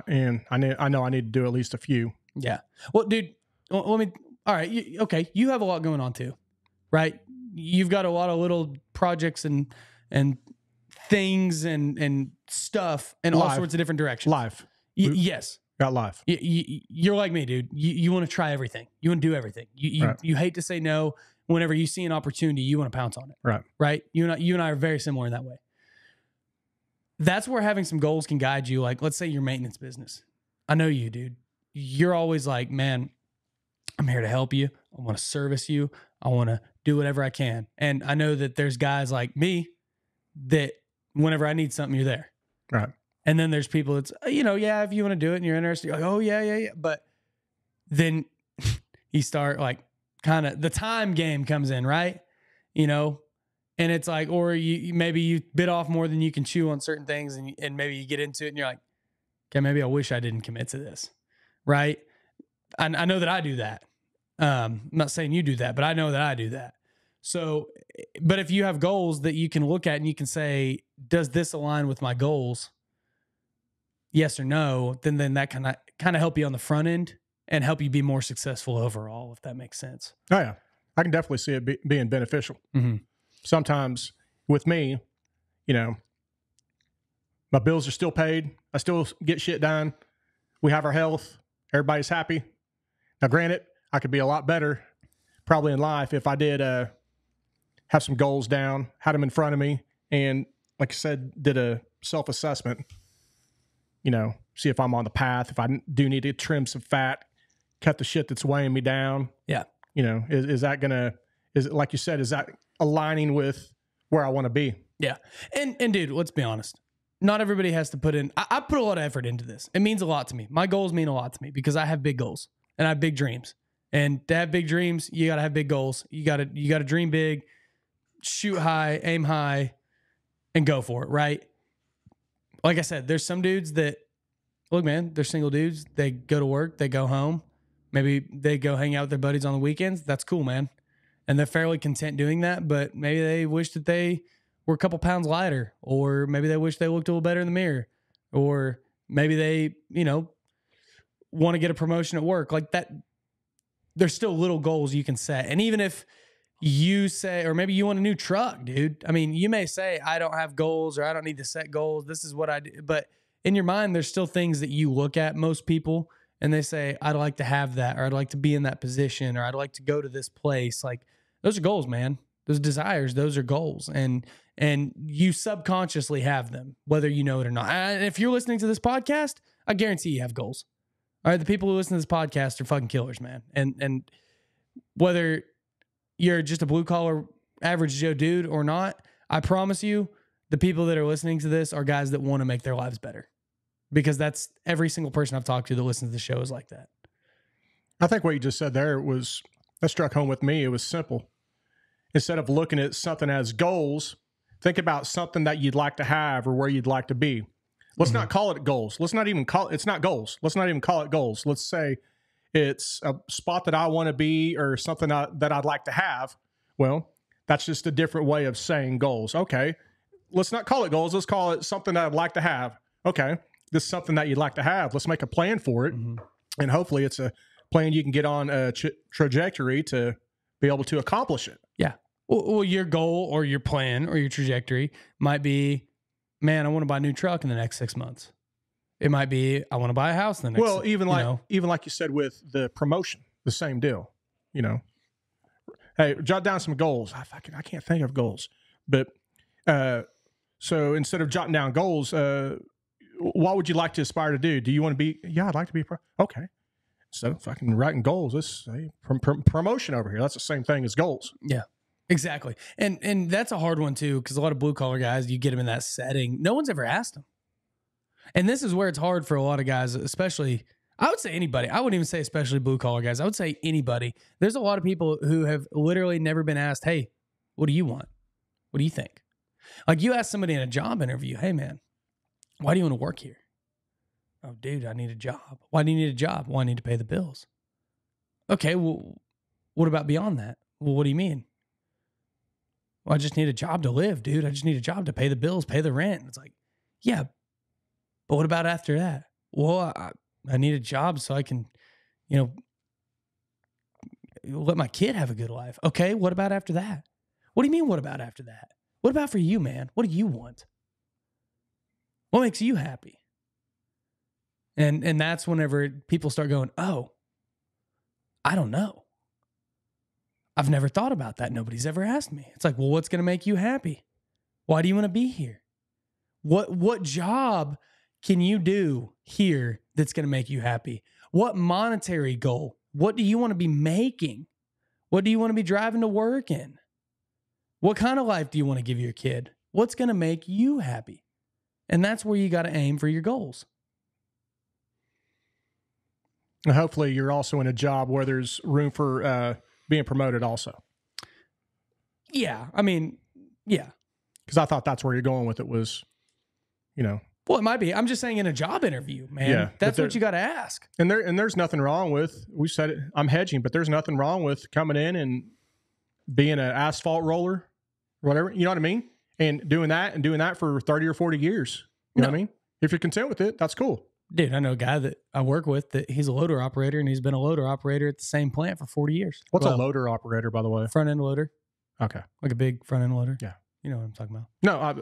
and I know I need to do at least a few. Yeah. Well, dude, let me. All right. Okay. You have a lot going on too, right? You've got a lot of little projects and things and stuff in all sorts of different directions. Life. Yes. Got life. You're like me, dude. You want to try everything. You want to do everything. You hate to say no. Whenever you see an opportunity, you want to pounce on it. Right. Right. You and I are very similar in that way. That's where having some goals can guide you. Like, let's say your maintenance business. I know you, dude. You're always like, man, I'm here to help you. I want to service you. I want to do whatever I can. And I know that there's guys like me that whenever I need something, you're there. Right. And then there's people that's, you know, yeah, if you want to do it and you're interested, you're like, oh, yeah. But then you start like, kind of the time game comes in, right? you know, and it's like, or maybe you bit off more than you can chew on certain things, and maybe you get into it and you're like, okay, maybe I wish I didn't commit to this. Right. I know that I do that. I'm not saying you do that, but I know that I do that. So, but if you have goals that you can look at and you can say, does this align with my goals? Yes or no, then that kind of help you on the front end and help you be more successful overall, if that makes sense. Oh yeah, I can definitely see it being beneficial. Mm-hmm. Sometimes with me, you know, my bills are still paid. I still get shit done. We have our health. Everybody's happy. Now, granted, I could be a lot better probably in life if I did have some goals down, had them in front of me, and like I said, did a self-assessment, you know, see if I'm on the path, if I do need to trim some fat, cut the shit that's weighing me down. Yeah. You know, is that is it, like you said, is that aligning with where I want to be? Yeah. And dude, let's be honest. Not everybody has to put in, I put a lot of effort into this. It means a lot to me. My goals mean a lot to me because I have big goals and I have big dreams. And to have big dreams, you got to have big goals. You got to dream big, shoot high, aim high, and go for it, right? Like I said, there's some dudes that, look, man, they're single dudes. They go to work, they go home. Maybe they go hang out with their buddies on the weekends. That's cool, man. And they're fairly content doing that, but maybe they wish that they were a couple pounds lighter, or maybe they wish they looked a little better in the mirror, or maybe they, you know, want to get a promotion at work. Like that, there's still little goals you can set. And even if you say, or maybe you want a new truck, dude. I mean, you may say, I don't have goals or I don't need to set goals. This is what I do. But in your mind, there's still things that you look at, most people, and they say, I'd like to have that, or I'd like to be in that position, or I'd like to go to this place. Like those are goals, man. Those desires, those are goals. And you subconsciously have them, whether you know it or not. And if you're listening to this podcast, I guarantee you have goals. All right. The people who listen to this podcast are fucking killers, man. And whether you're just a blue collar average Joe dude or not, I promise you the people that are listening to this are guys that want to make their lives better, because that's every single person I've talked to that listens to the show is like that. I think what you just said there that struck home with me. It was simple. Instead of looking at something as goals, think about something that you'd like to have or where you'd like to be. Let's not call it goals. Let's not even call it, it's not goals. Let's not even call it goals. Let's say it's a spot that I want to be or something that I'd like to have. Well, that's just a different way of saying goals. Okay, let's not call it goals. Let's call it something that I'd like to have. Okay, this is something that you'd like to have. Let's make a plan for it. Mm-hmm. And hopefully it's a plan you can get on a trajectory to be able to accomplish it. Yeah. Well, your goal or your plan or your trajectory might be, man, I want to buy a new truck in the next 6 months. It might be, I want to buy a house in the next. Well, even like you said with the promotion, the same deal. You know, hey, jot down some goals. I can't think of goals, but so instead of jotting down goals, what would you like to aspire to do? Do you want to be? Yeah, I'd like to be. Okay, so fucking writing goals. This promotion over here. That's the same thing as goals. Yeah. Exactly. And that's a hard one too, because a lot of blue collar guys, you get them in that setting. No one's ever asked them. And this is where it's hard for a lot of guys, especially, I would say anybody. I wouldn't even say especially blue collar guys. I would say anybody. There's a lot of people who have literally never been asked, hey, what do you want? What do you think? Like you ask somebody in a job interview, hey man, why do you want to work here? Oh dude, I need a job. Why do you need a job? Well, I need to pay the bills. Okay, well, what about beyond that? Well, what do you mean? Well, I just need a job to live, dude. I just need a job to pay the bills, pay the rent. It's like, yeah, but what about after that? Well, I need a job so I can, you know, let my kid have a good life. Okay, what about after that? What do you mean, what about after that? What about for you, man? What do you want? What makes you happy? And that's whenever people start going, oh, I don't know. I've never thought about that. Nobody's ever asked me. It's like, well, what's going to make you happy? Why do you want to be here? What job can you do here that's going to make you happy? What monetary goal? What do you want to be making? What do you want to be driving to work in? What kind of life do you want to give your kid? What's going to make you happy? And that's where you got to aim for your goals. And hopefully you're also in a job where there's room for being promoted also. Yeah. I mean, yeah. Because I thought that's where you're going with it was, you know. Well, it might be. I'm just saying in a job interview, man. Yeah, That's what you got to ask. And there's nothing wrong with, we said it, I'm hedging, but there's nothing wrong with coming in and being an asphalt roller, whatever, you know what I mean? And doing that for 30 or 40 years. You know what I mean? If you're content with it, that's cool. Dude, I know a guy that I work with that he's a loader operator, and he's been a loader operator at the same plant for 40 years. What's a loader operator, by the way? Front end loader. Okay. Like a big front end loader. Yeah. You know what I'm talking about. No, I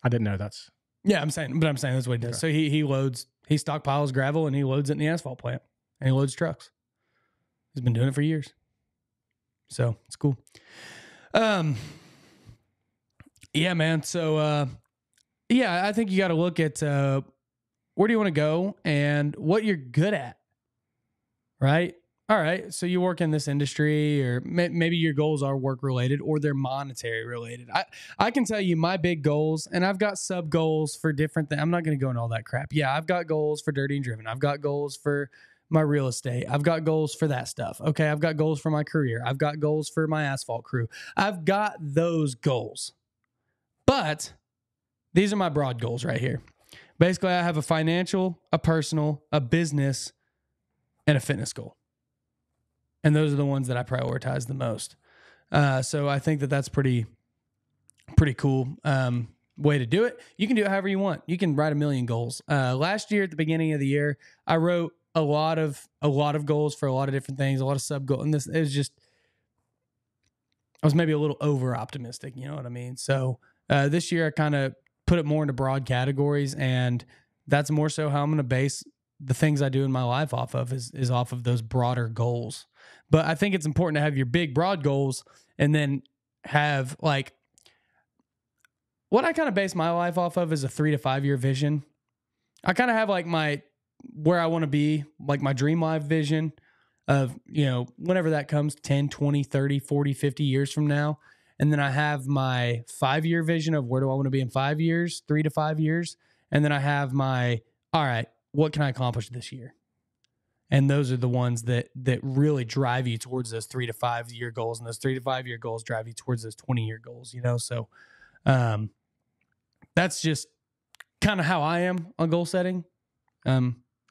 didn't know that's. Yeah, I'm saying that's what he does. Okay. So he stockpiles gravel and he loads it in the asphalt plant, and he loads trucks. He's been doing it for years. So it's cool. Yeah, man. So, yeah, I think you got to look at where do you want to go and what you're good at, right? All right, so you work in this industry, or maybe your goals are work related or they're monetary related. I can tell you my big goals, and I've got sub goals for different things. I'm not going to go into all that crap. Yeah, I've got goals for Dirty and Driven. I've got goals for my real estate. I've got goals for that stuff. Okay, I've got goals for my career. I've got goals for my asphalt crew. I've got those goals. But these are my broad goals right here. Basically, I have a financial, a personal, a business, and a fitness goal. And those are the ones that I prioritize the most. So I think that that's pretty cool way to do it. You can do it however you want. You can write 1,000,000 goals. Last year at the beginning of the year, I wrote a lot of goals for a lot of different things, a lot of sub goals. And it was just, I was maybe a little over optimistic. You know what I mean? So this year I kind of put it more into broad categories, and that's more so how I'm going to base the things I do in my life off of is off of those broader goals. But I think it's important to have your big, broad goals and then have like what I kind of base my life off of is a 3 to 5 year vision. I kind of have like where I want to be, like my dream life vision of, you know, whenever that comes 10, 20, 30, 40, 50 years from now. And then I have my 5-year vision of where do I want to be in 5 years, 3 to 5 years. And then I have all right, what can I accomplish this year? And those are the ones that really drive you towards those 3 to 5 year goals. And those 3 to 5 year goals drive you towards those 20-year goals, you know? So that's just kind of how I am on goal setting.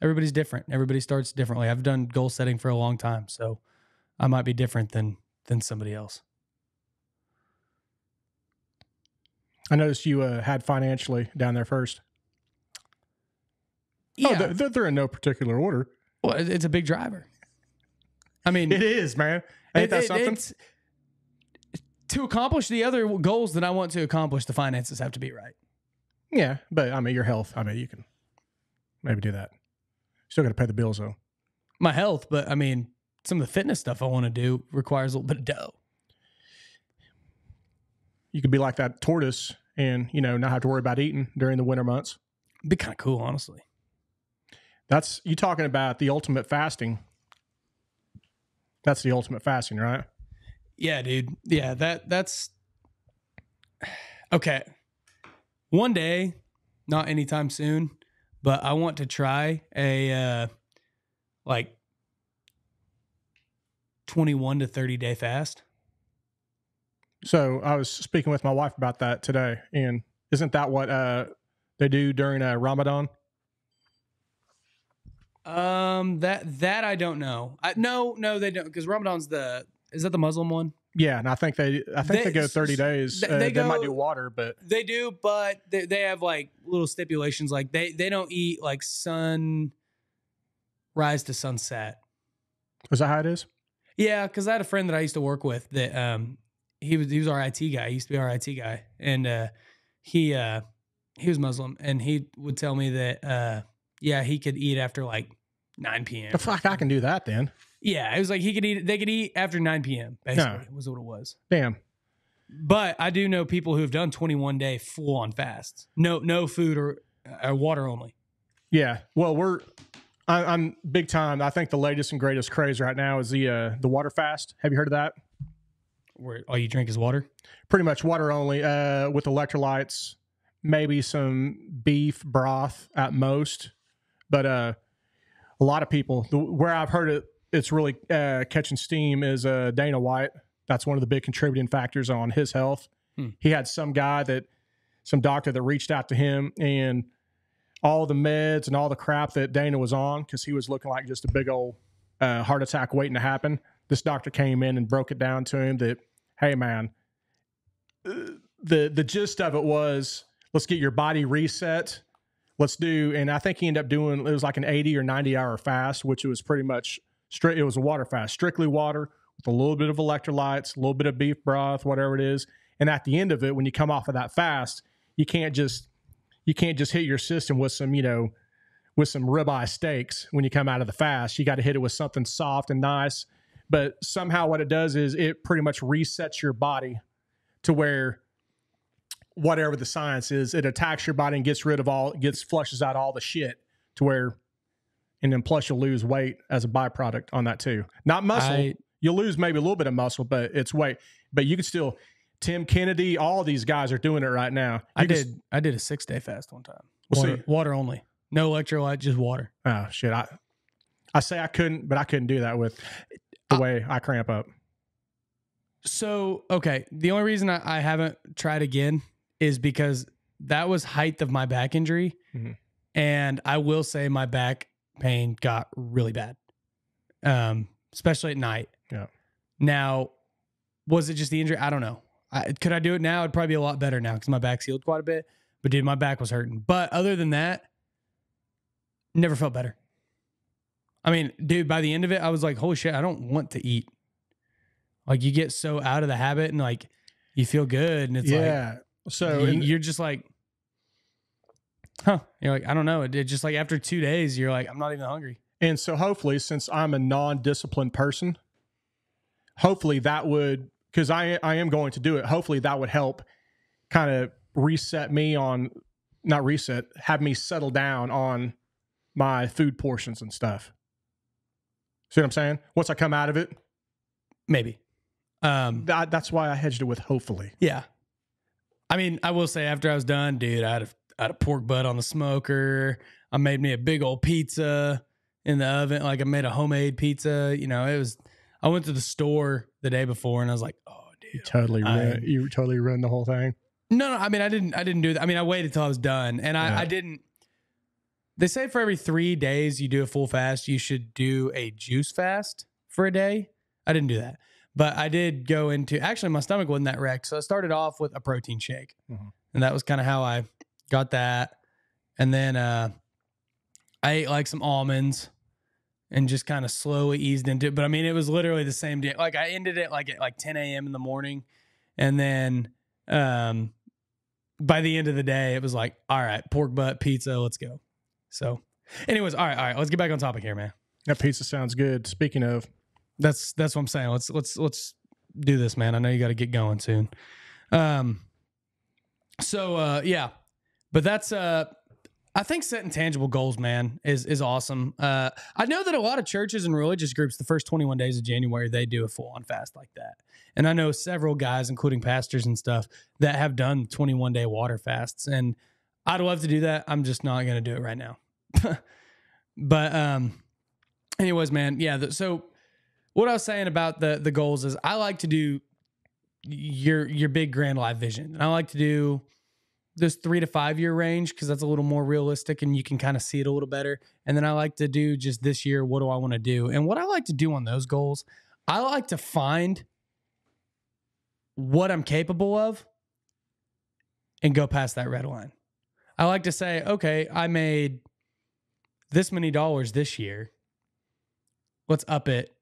Everybody's different. Everybody starts differently. I've done goal setting for a long time, so I might be different than somebody else. I noticed you had financially down there first. Yeah. Oh, they're in no particular order. Well, it's a big driver. I mean, it is, man. Ain't that something? To accomplish the other goals that I want to accomplish, the finances have to be right. Yeah, but I mean, your health. I mean, you can maybe do that. Still got to pay the bills, though. My health, but I mean, some of the fitness stuff I want to do requires a little bit of dough. You could be like that tortoise and, you know, not have to worry about eating during the winter months. It'd be kind of cool, honestly. That's, you talking about the ultimate fasting. That's the ultimate fasting, right? Yeah, dude. Yeah, that's okay. One day, not anytime soon, but I want to try a like 21 to 30 day fast. So I was speaking with my wife about that today, and isn't that what they do during Ramadan? That I don't know. No, they don't, because Ramadan's is that the Muslim one? Yeah, and I think they go 30 days. They might do water, but they do, but they have like little stipulations, like they don't eat like sunrise to sunset. Is that how it is? Yeah, because I had a friend that I used to work with that he was our IT guy. He used to be our IT guy, and he was Muslim, and he would tell me that he could eat after like 9 p.m. The fuck, I can do that then. Yeah, it was like they could eat after 9 p.m. basically, was what it was. Damn. But I do know people who have done 21-day full-on fasts. No food or water only. Yeah. Well, I'm big time. I think the latest and greatest craze right now is the water fast. Have you heard of that? Where all you drink is water? Pretty much water only, with electrolytes, maybe some beef broth at most. But a lot of people, where I've heard it's really catching steam is Dana White. That's one of the big contributing factors on his health. He had some doctor that reached out to him, and all the meds and all the crap that Dana was on, because he was looking like just a big old heart attack waiting to happen. This doctor came in and broke it down to him that, hey man, the gist of it was, let's get your body reset. And I think he ended up doing, it was like an 80 or 90 hour fast, which was pretty much straight. It was a water fast, strictly water with a little bit of electrolytes, a little bit of beef broth, whatever it is. And at the end of it, when you come off of that fast, you can't just hit your system with some, with some ribeye steaks when you come out of the fast. You got to hit it with something soft and nice. But somehow what it does is it pretty much resets your body to where, whatever the science is, it attacks your body and flushes out all the shit to where, and then plus you'll lose weight as a byproduct on that too. Not muscle. You'll lose maybe a little bit of muscle, but it's weight. But you can still, Tim Kennedy, all these guys are doing it right now. I did a 6-day fast one time. Water only. No electrolyte, just water. Oh shit. I say I couldn't, but I couldn't do that with the way I cramp up. So, okay. The only reason I haven't tried again is because that was height of my back injury. Mm-hmm. And I will say my back pain got really bad. Especially at night. Yeah. Now, was it just the injury? I don't know. Could I do it now? It'd probably be a lot better now because my back's healed quite a bit. But dude, my back was hurting. But other than that, never felt better. I mean, dude, by the end of it, I was like, holy shit, I don't want to eat. Like, you get so out of the habit and like you feel good, and it's like, so you're just like, huh? You're like, I don't know. It just like after 2 days, you're like, I'm not even hungry. And so hopefully, since I'm a non-disciplined person, hopefully that would, because I am going to do it. Hopefully that would help kind of reset me on, not reset, have me settle down on my food portions and stuff. See what I'm saying? Once I come out of it, maybe. That's why I hedged it with hopefully. Yeah. I mean, I will say after I was done, dude, I had a pork butt on the smoker. I made me a big old pizza in the oven. Like I made a homemade pizza. I went to the store the day before and I was like, oh, dude. You totally ruined the whole thing. No, I mean, I didn't do that. I mean, I waited till I was done, and I didn't. They say for every 3 days you do a full fast, you should do a juice fast for a day. I didn't do that. But I did go into, actually my stomach wasn't that wrecked. So I started off with a protein shake. Mm-hmm. And that was kind of how I got that. And then I ate like some almonds and just kind of slowly eased into it. But I mean, it was literally the same day. Like I ended it like at 10 a.m. in the morning. And then by the end of the day, it was like, all right, pork butt, pizza, let's go. So anyways, all right. Let's get back on topic here, man. That pizza sounds good. Speaking of, that's what I'm saying. Let's do this, man. I know you got to get going soon. Yeah, but that's, I think setting tangible goals, man, is awesome. I know that a lot of churches and religious groups, the first 21 days of January, they do a full on fast like that. And I know several guys, including pastors and stuff, that have done 21-day water fasts. And I'd love to do that. I'm just not going to do it right now. But anyways, man, yeah. So what I was saying about the goals is I like to do your big grand life vision. And I like to do this 3 to 5 year range because that's a little more realistic and you can kind of see it a little better. And then I like to do just this year, what do I want to do? And what I like to do on those goals, I like to find what I'm capable of and go past that red line. I like to say, okay, I made this many dollars this year. Let's up it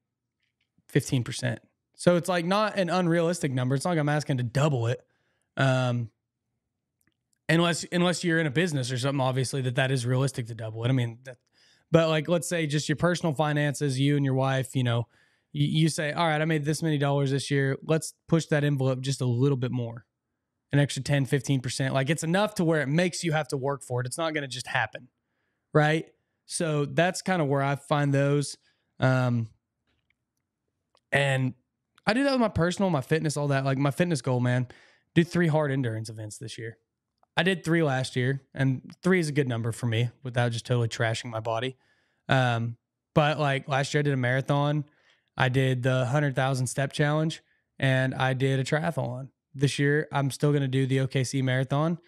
15%. So it's like not an unrealistic number. It's not like I'm asking to double it. Unless you're in a business or something, obviously that is realistic to double it. I mean, but like, let's say just your personal finances, you and your wife, you say, all right, I made this many dollars this year. Let's push that envelope just a little bit more, an extra 10, 15%. Like it's enough to where it makes you have to work for it. It's not going to just happen. Right. So that's kind of where I find those. And I do that with my personal, my fitness, all that. Like my fitness goal, man, do 3 hard endurance events this year. I did 3 last year, and 3 is a good number for me without just totally trashing my body. But like last year I did a marathon. I did the 100,000 step challenge, and I did a triathlon. This year, I'm still going to do the OKC Marathon.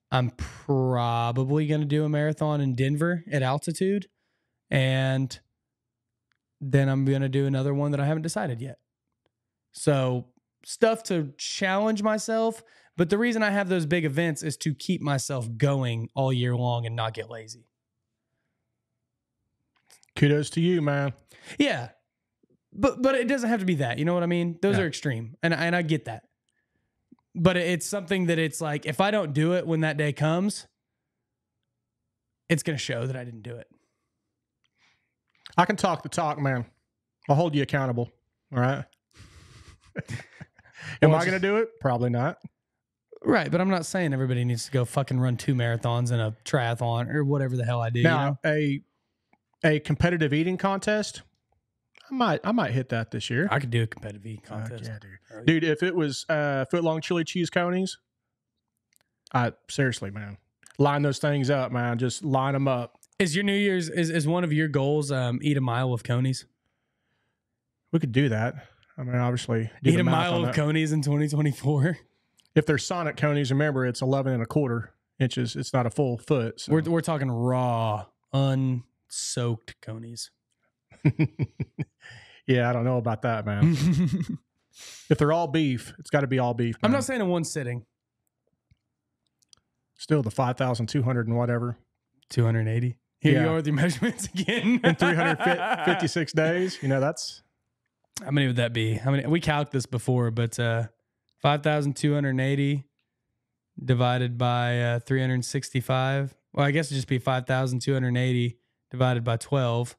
I'm probably going to do a marathon in Denver at altitude. And then I'm going to do another one that I haven't decided yet. So stuff to challenge myself. But the reason I have those big events is to keep myself going all year long and not get lazy. Kudos to you, man. Yeah. But it doesn't have to be that. You know what I mean? Those Yeah. are extreme. And I get that. But it's something that it's like, if I don't do it when that day comes, it's going to show that I didn't do it. I can talk the talk, man. I'll hold you accountable. All right. Am I going to do it? Probably not. Right. But I'm not saying everybody needs to go fucking run 2 marathons and a triathlon or whatever the hell I do. Now, you know? a competitive eating contest, I might hit that this year. I could do a competitive eating contest. Yeah, dude. Dude, if it was foot-long chili cheese conies, seriously, man, line those things up, man. Just line them up. Is your New Year's, is one of your goals eat a mile of conies? We could do that. I mean, obviously, do Eat the a math mile on of that. conies in 2024? If they're Sonic conies, remember it's 11 1/4 inches. It's not a full foot. So. We're talking raw, unsoaked conies. Yeah, I don't know about that, man. If they're all beef, it's got to be all beef. I'm man. not saying in one sitting. Still the 5,200 and whatever 280. Here Yeah. you are with your measurements again. in 356 days. You know, that's How many would that be? How many? We calculated this before, but 5,280 divided by 365. Well, I guess it'd just be 5,280 divided by 12.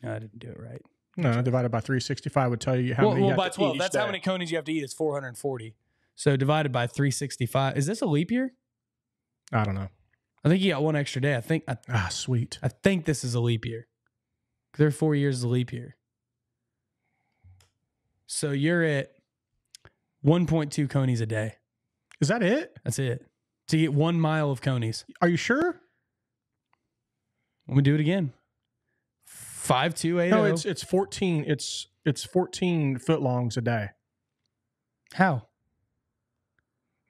No, I didn't do it right. no divided by 365 would tell you how many. You have by to 12. eat each That's how day. many conies you have to eat is 440. So divided by 365. Is this a leap year? I don't know. I think you got one extra day. I Sweet. think this is a leap year. There are 4 years of leap year. So you're at 1.2 conies a day. Is that it? That's it. To get 1 mile of conies. Are you sure? Let me do it again. 5280. No, it's 14. It's 14 footlongs a day. How?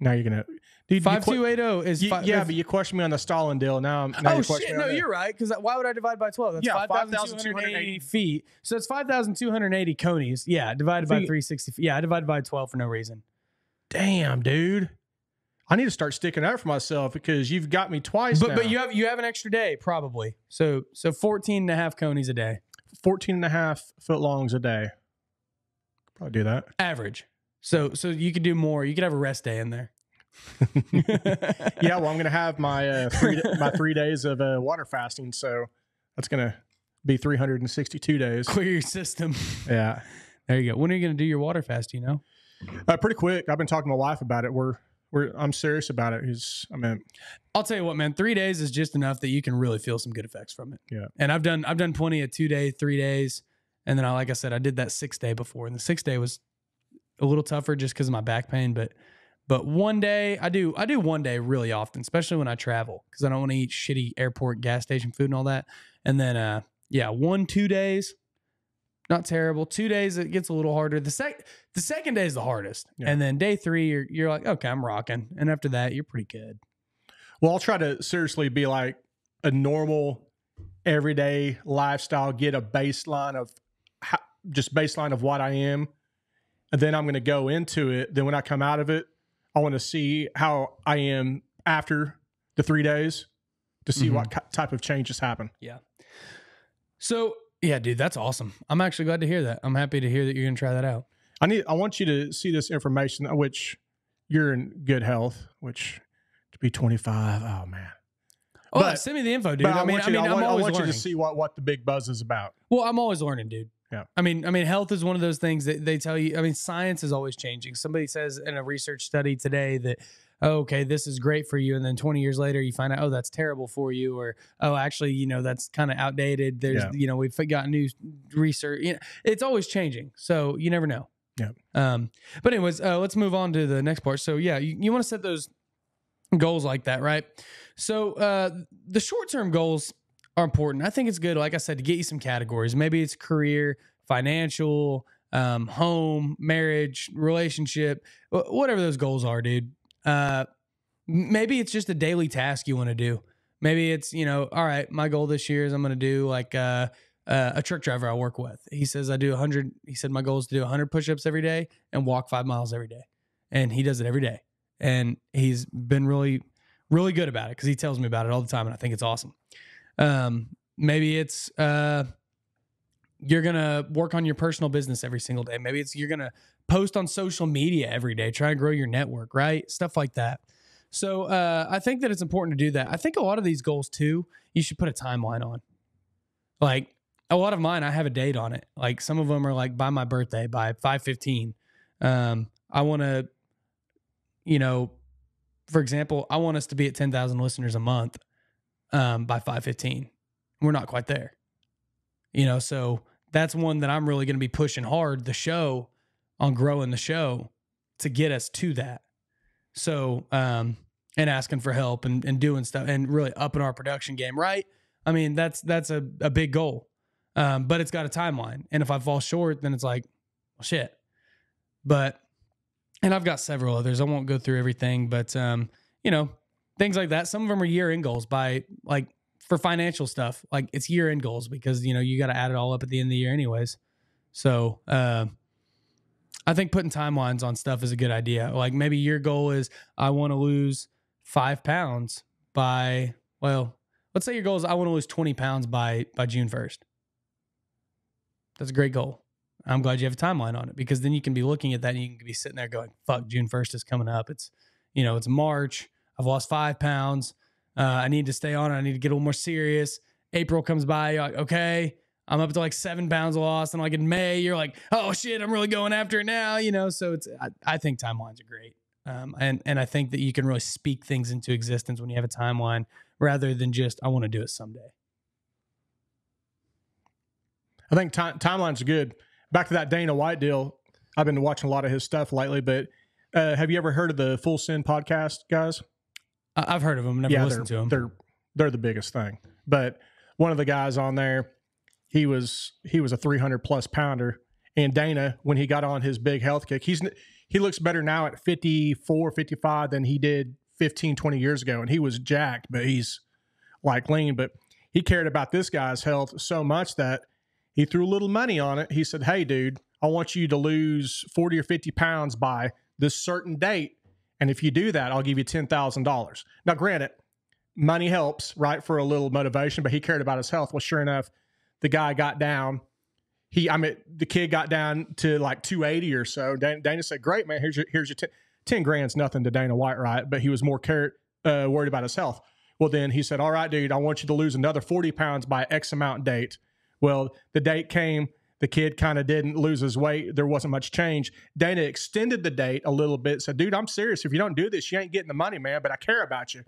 Now you're gonna. Dude, 5280 is yeah, but you questioned me on the Stalin deal. Now oh you're questioning shit! me No, on you're right. Because why would I divide by 12? That's Yeah, 5,280 feet. So it's 5,280 conies. Yeah, divided by Feet. 360. Yeah, I divided by 12 for no reason. Damn, dude. I need to start sticking up for myself because you've got me twice. But now. you have an extra day probably. So 14 and a half conies a day 14 and a half footlongs a day. Probably do that. average. So you could do more. You could have a rest day in there. Yeah, well, I'm gonna have my 3 days of water fasting, so that's gonna be 362 days. Clear your system. Yeah, There you go. When are you going to do your water fast? Do you know? pretty quick. I've been talking to my wife about it. I'm serious about it. I'll tell you what, man. 3 days is just enough that you can really feel some good effects from it. Yeah. And I've done plenty of 2 day, 3 days, and then like I said, I did that 6 day before, and the 6 day was a little tougher just because of my back pain. But 1 day, I do 1 day really often, especially when I travel because I don't want to eat shitty airport gas station food and all that. And then 2 days, not terrible. 2 days it gets a little harder. The second day is the hardest, Yeah. and then day 3 you're like, okay, I'm rocking, and after that you're pretty good. Well, I'll try to seriously be like a normal, everyday lifestyle. Get a baseline of baseline of what I am, and then I'm going to go into it. Then when I come out of it, I want to see how I am after the 3 days to see what type of changes happen. Yeah. So yeah, dude, that's awesome. I'm actually glad to hear that. I'm happy to hear that you're going to try that out. I want you to see this information, which you're in good health, which to be 25. Oh man. Oh, But- send me the info, dude. But I'm I always want you learning. to see what the big buzz is about. Well, I'm always learning, dude. Yeah. I mean, health is one of those things that they tell you. I mean, science is always changing. Somebody says in a research study today that, oh, okay, this is great for you, and then 20 years later you find out, oh, that's terrible for you, or oh, actually, that's kind of outdated. There's, we've got new research. It's always changing, so you never know. Yeah. But anyways, let's move on to the next part. So yeah, you want to set those goals like that, right? So the short-term goals are important. I think it's good, like I said, to get you some categories. Maybe it's career, financial, home, marriage, relationship, whatever those goals are, dude. Maybe it's just a daily task you want to do. Maybe it's, all right, my goal this year is I'm going to do like a truck driver I work with. He says he said my goal is to do 100 push-ups every day and walk 5 miles every day. And he does it every day. And he's been really, really good about it because he tells me about it all the time. And I think it's awesome. Maybe it's you're going to work on your personal business every single day. Maybe it's you're going to post on social media every day, try and grow your network, right? Stuff like that. So I think that it's important to do that. I think a lot of these goals too, you should put a timeline on. Like a lot of mine, I have a date on it. Like some of them are like by my birthday, by 5/15. I want to, for example, I want us to be at 10,000 listeners a month by 5/15. We're not quite there. So that's one that I'm really going to be pushing hard, the show, on growing the show to get us to that. So, and asking for help and doing stuff and really upping our production game, right? I mean, that's a big goal. But it's got a timeline. And if I fall short, then it's like, well, shit. And I've got several others. I won't go through everything, but, things like that. Some of them are year-end goals for financial stuff. Like it's year-end goals because, you got to add it all up at the end of the year anyways. So, I think putting timelines on stuff is a good idea. Like maybe your goal is I want to lose 5 pounds by, let's say your goal is I want to lose 20 pounds by June 1st. That's a great goal. I'm glad you have a timeline on it because then you can be looking at that and you can be sitting there going, fuck, June 1st is coming up. It's, it's March. I've lost 5 pounds. I need to stay on it. I need to get a little more serious. April comes by. You're like, okay, I'm up to like 7 pounds lost. And like in May, you're like, oh shit, I'm really going after it now. So I think timelines are great. And I think that you can really speak things into existence when you have a timeline rather than just, I want to do it someday. I think timelines are good. Back to that Dana White deal. I've been watching a lot of his stuff lately, but have you ever heard of the Full Send podcast, guys? I've heard of them. Never listened to them. They're the biggest thing. But one of the guys on there, he was a 300 plus pounder, and Dana, when he got on his big health kick, he looks better now at 54, 55 than he did 15, 20 years ago, and he was jacked, but he's like lean. But he cared about this guy's health so much that he threw a little money on it. He said, hey, dude, I want you to lose 40 or 50 pounds by this certain date. And if you do that, I'll give you $10,000. Now, granted, money helps, right, for a little motivation, but he cared about his health. Well, sure enough, the guy got down. The kid got down to like 280 or so. Dana said, great, man, here's your 10 grand's nothing to Dana White, right? But he was more worried about his health. Well, then he said, all right, dude, I want you to lose another 40 pounds by X amount date. Well, the date came. The kid kind of didn't lose his weight. There wasn't much change. Dana extended the date a little bit. Said, dude, I'm serious. If you don't do this, you ain't getting the money, man, but I care about you.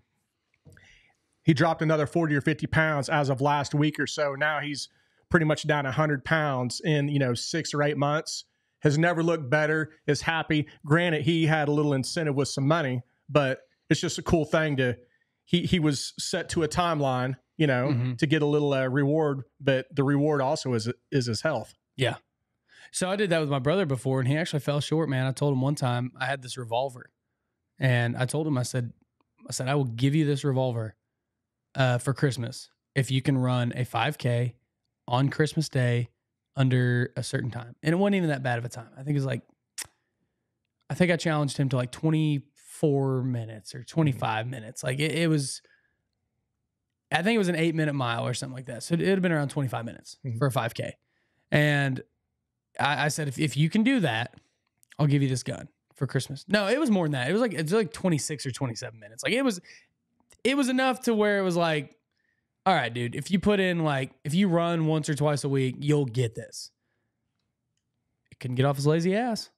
He dropped another 40 or 50 pounds as of last week or so. Now he's pretty much down 100 pounds in, 6 or 8 months. Has never looked better, is happy. Granted, he had a little incentive with some money, but it's just a cool thing he was set to a timeline, to get a little reward, but the reward also is his health. Yeah. So I did that with my brother before, and he actually fell short, man. I told him one time I had this revolver, and I told him, I said, I will give you this revolver for Christmas if you can run a 5K on Christmas Day under a certain time. And it wasn't even that bad of a time. I think I challenged him to like 24 minutes or 25 minutes. Like it was, I think it was an 8-minute mile or something like that. So it would have been around 25 minutes for a 5K. And I said, if you can do that, I'll give you this gun for Christmas. No, it was more than that. It was like 26 or 27 minutes. Like it was enough to where it was like, all right, dude, if you put in if you run once or twice a week, you'll get this. He couldn't get off his lazy ass.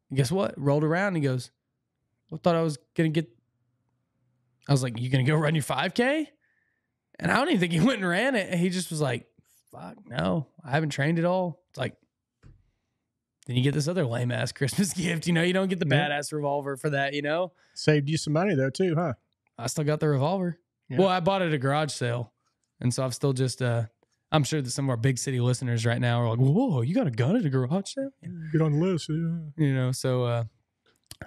And guess what? Rolled around and he goes, I thought I was going to get, I was like, you going to go run your 5K? And I don't even think he went and ran it. And he just was like, fuck, no, I haven't trained at all. It's like, then you get this other lame ass Christmas gift. You don't get the badass revolver for that, Saved you some money though too, huh? I still got the revolver. Yeah. Well, I bought it at a garage sale. And so I've still just, I'm I'm sure that some of our big city listeners right now are like, whoa, you got a gun at a garage sale? Get on the list. Yeah. You know, so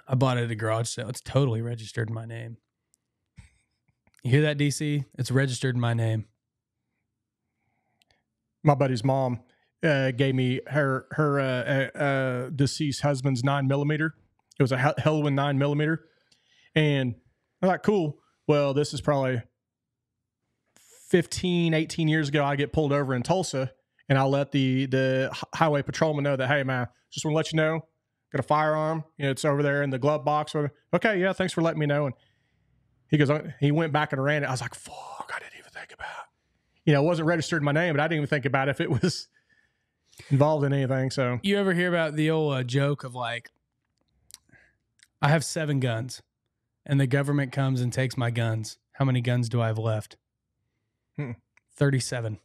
I bought it at a garage sale. It's totally registered in my name. You hear that, DC? It's registered in my name. My buddy's mom gave me her deceased husband's 9mm. It was a Helwin 9mm. And I'm like, cool. Well, this is probably 15, 18 years ago. I get pulled over in Tulsa, and I let the highway patrolman know that, hey, man, just want to let you know, got a firearm. You know, it's over there in the glove box. Okay, yeah, thanks for letting me know. And he goes, he went back and ran it. I was like, fuck, I didn't even think about it. You know, it wasn't registered in my name, but I didn't even think about if it was involved in anything. So you ever hear about the old joke of like, I have 7 guns and the government comes and takes my guns. How many guns do I have left? 37.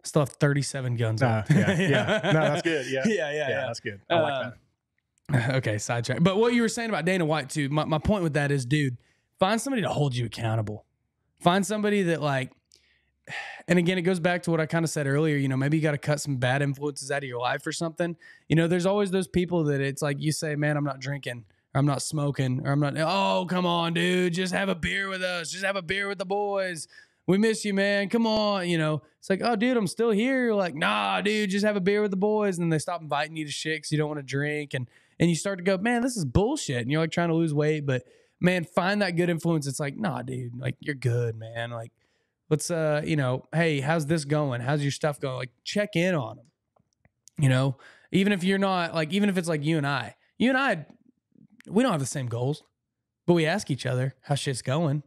Still have 37 guns left. Yeah. No, that's good. Yeah. Yeah. That's good. I like that. Okay, sidetrack. But what you were saying about Dana White too, my point with that is, dude, find somebody to hold you accountable. Find somebody that like, and again, it goes back to what I kind of said earlier, you know, maybe you got to cut some bad influences out of your life or something. You know, there's always those people that it's like you say, man, I'm not drinking, or I'm not smoking, or I'm not, oh, come on, dude, just have a beer with us. Just have a beer with the boys. We miss you, man. Come on. You know, it's like, oh, dude, I'm still here. You're like, nah, dude, just have a beer with the boys. And then they stop inviting you to shit because you don't want to drink. And you start to go, man, this is bullshit. And you're like trying to lose weight, but man, find that good influence. It's like, nah, dude, like you're good, man. Like, let's, you know, hey, how's this going? How's your stuff going? Like, check in on them. You know, even if you're not like, even if it's like you and I, we don't have the same goals, but we ask each other how shit's going.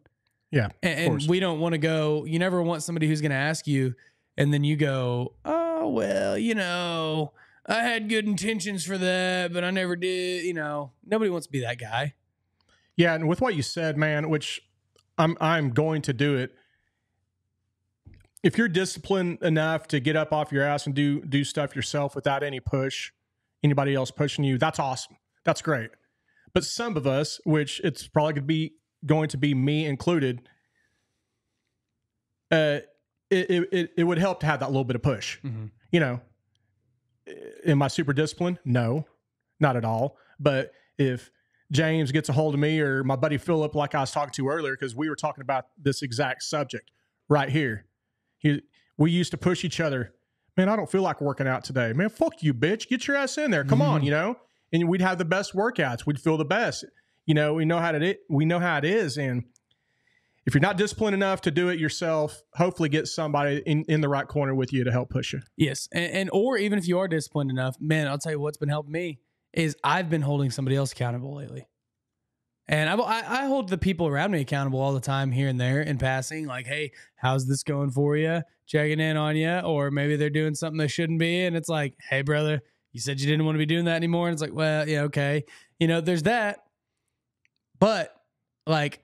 Yeah. And we don't want to go, you never want somebody who's going to ask you and then you go, oh, well, you know, I had good intentions for that, but I never did. You know, nobody wants to be that guy. Yeah. And with what you said, man, which I'm going to do it. If you're disciplined enough to get up off your ass and do stuff yourself without any push, anybody else pushing you, that's awesome. That's great. But some of us, which it's probably going to be me included, it would help to have that little bit of push. Mm-hmm. You know, am I super disciplined? No, not at all. But if James gets a hold of me or my buddy Philip, like I was talking to earlier, because we were talking about this exact subject right here. We used to push each other. Man, I don't feel like working out today. Man, fuck you, bitch. Get your ass in there. Come on, you know? And we'd have the best workouts. We'd feel the best. You know, we know how it is. And if you're not disciplined enough to do it yourself, hopefully get somebody in the right corner with you to help push you. Yes. And or even if you are disciplined enough, man, I'll tell you what's been helping me is I've been holding somebody else accountable lately. And I hold the people around me accountable all the time here and there in passing. Like, hey, how's this going for you? Checking in on you. Or maybe they're doing something they shouldn't be. And it's like, hey, brother, you said you didn't want to be doing that anymore. And it's like, well, yeah, okay. You know, there's that. But like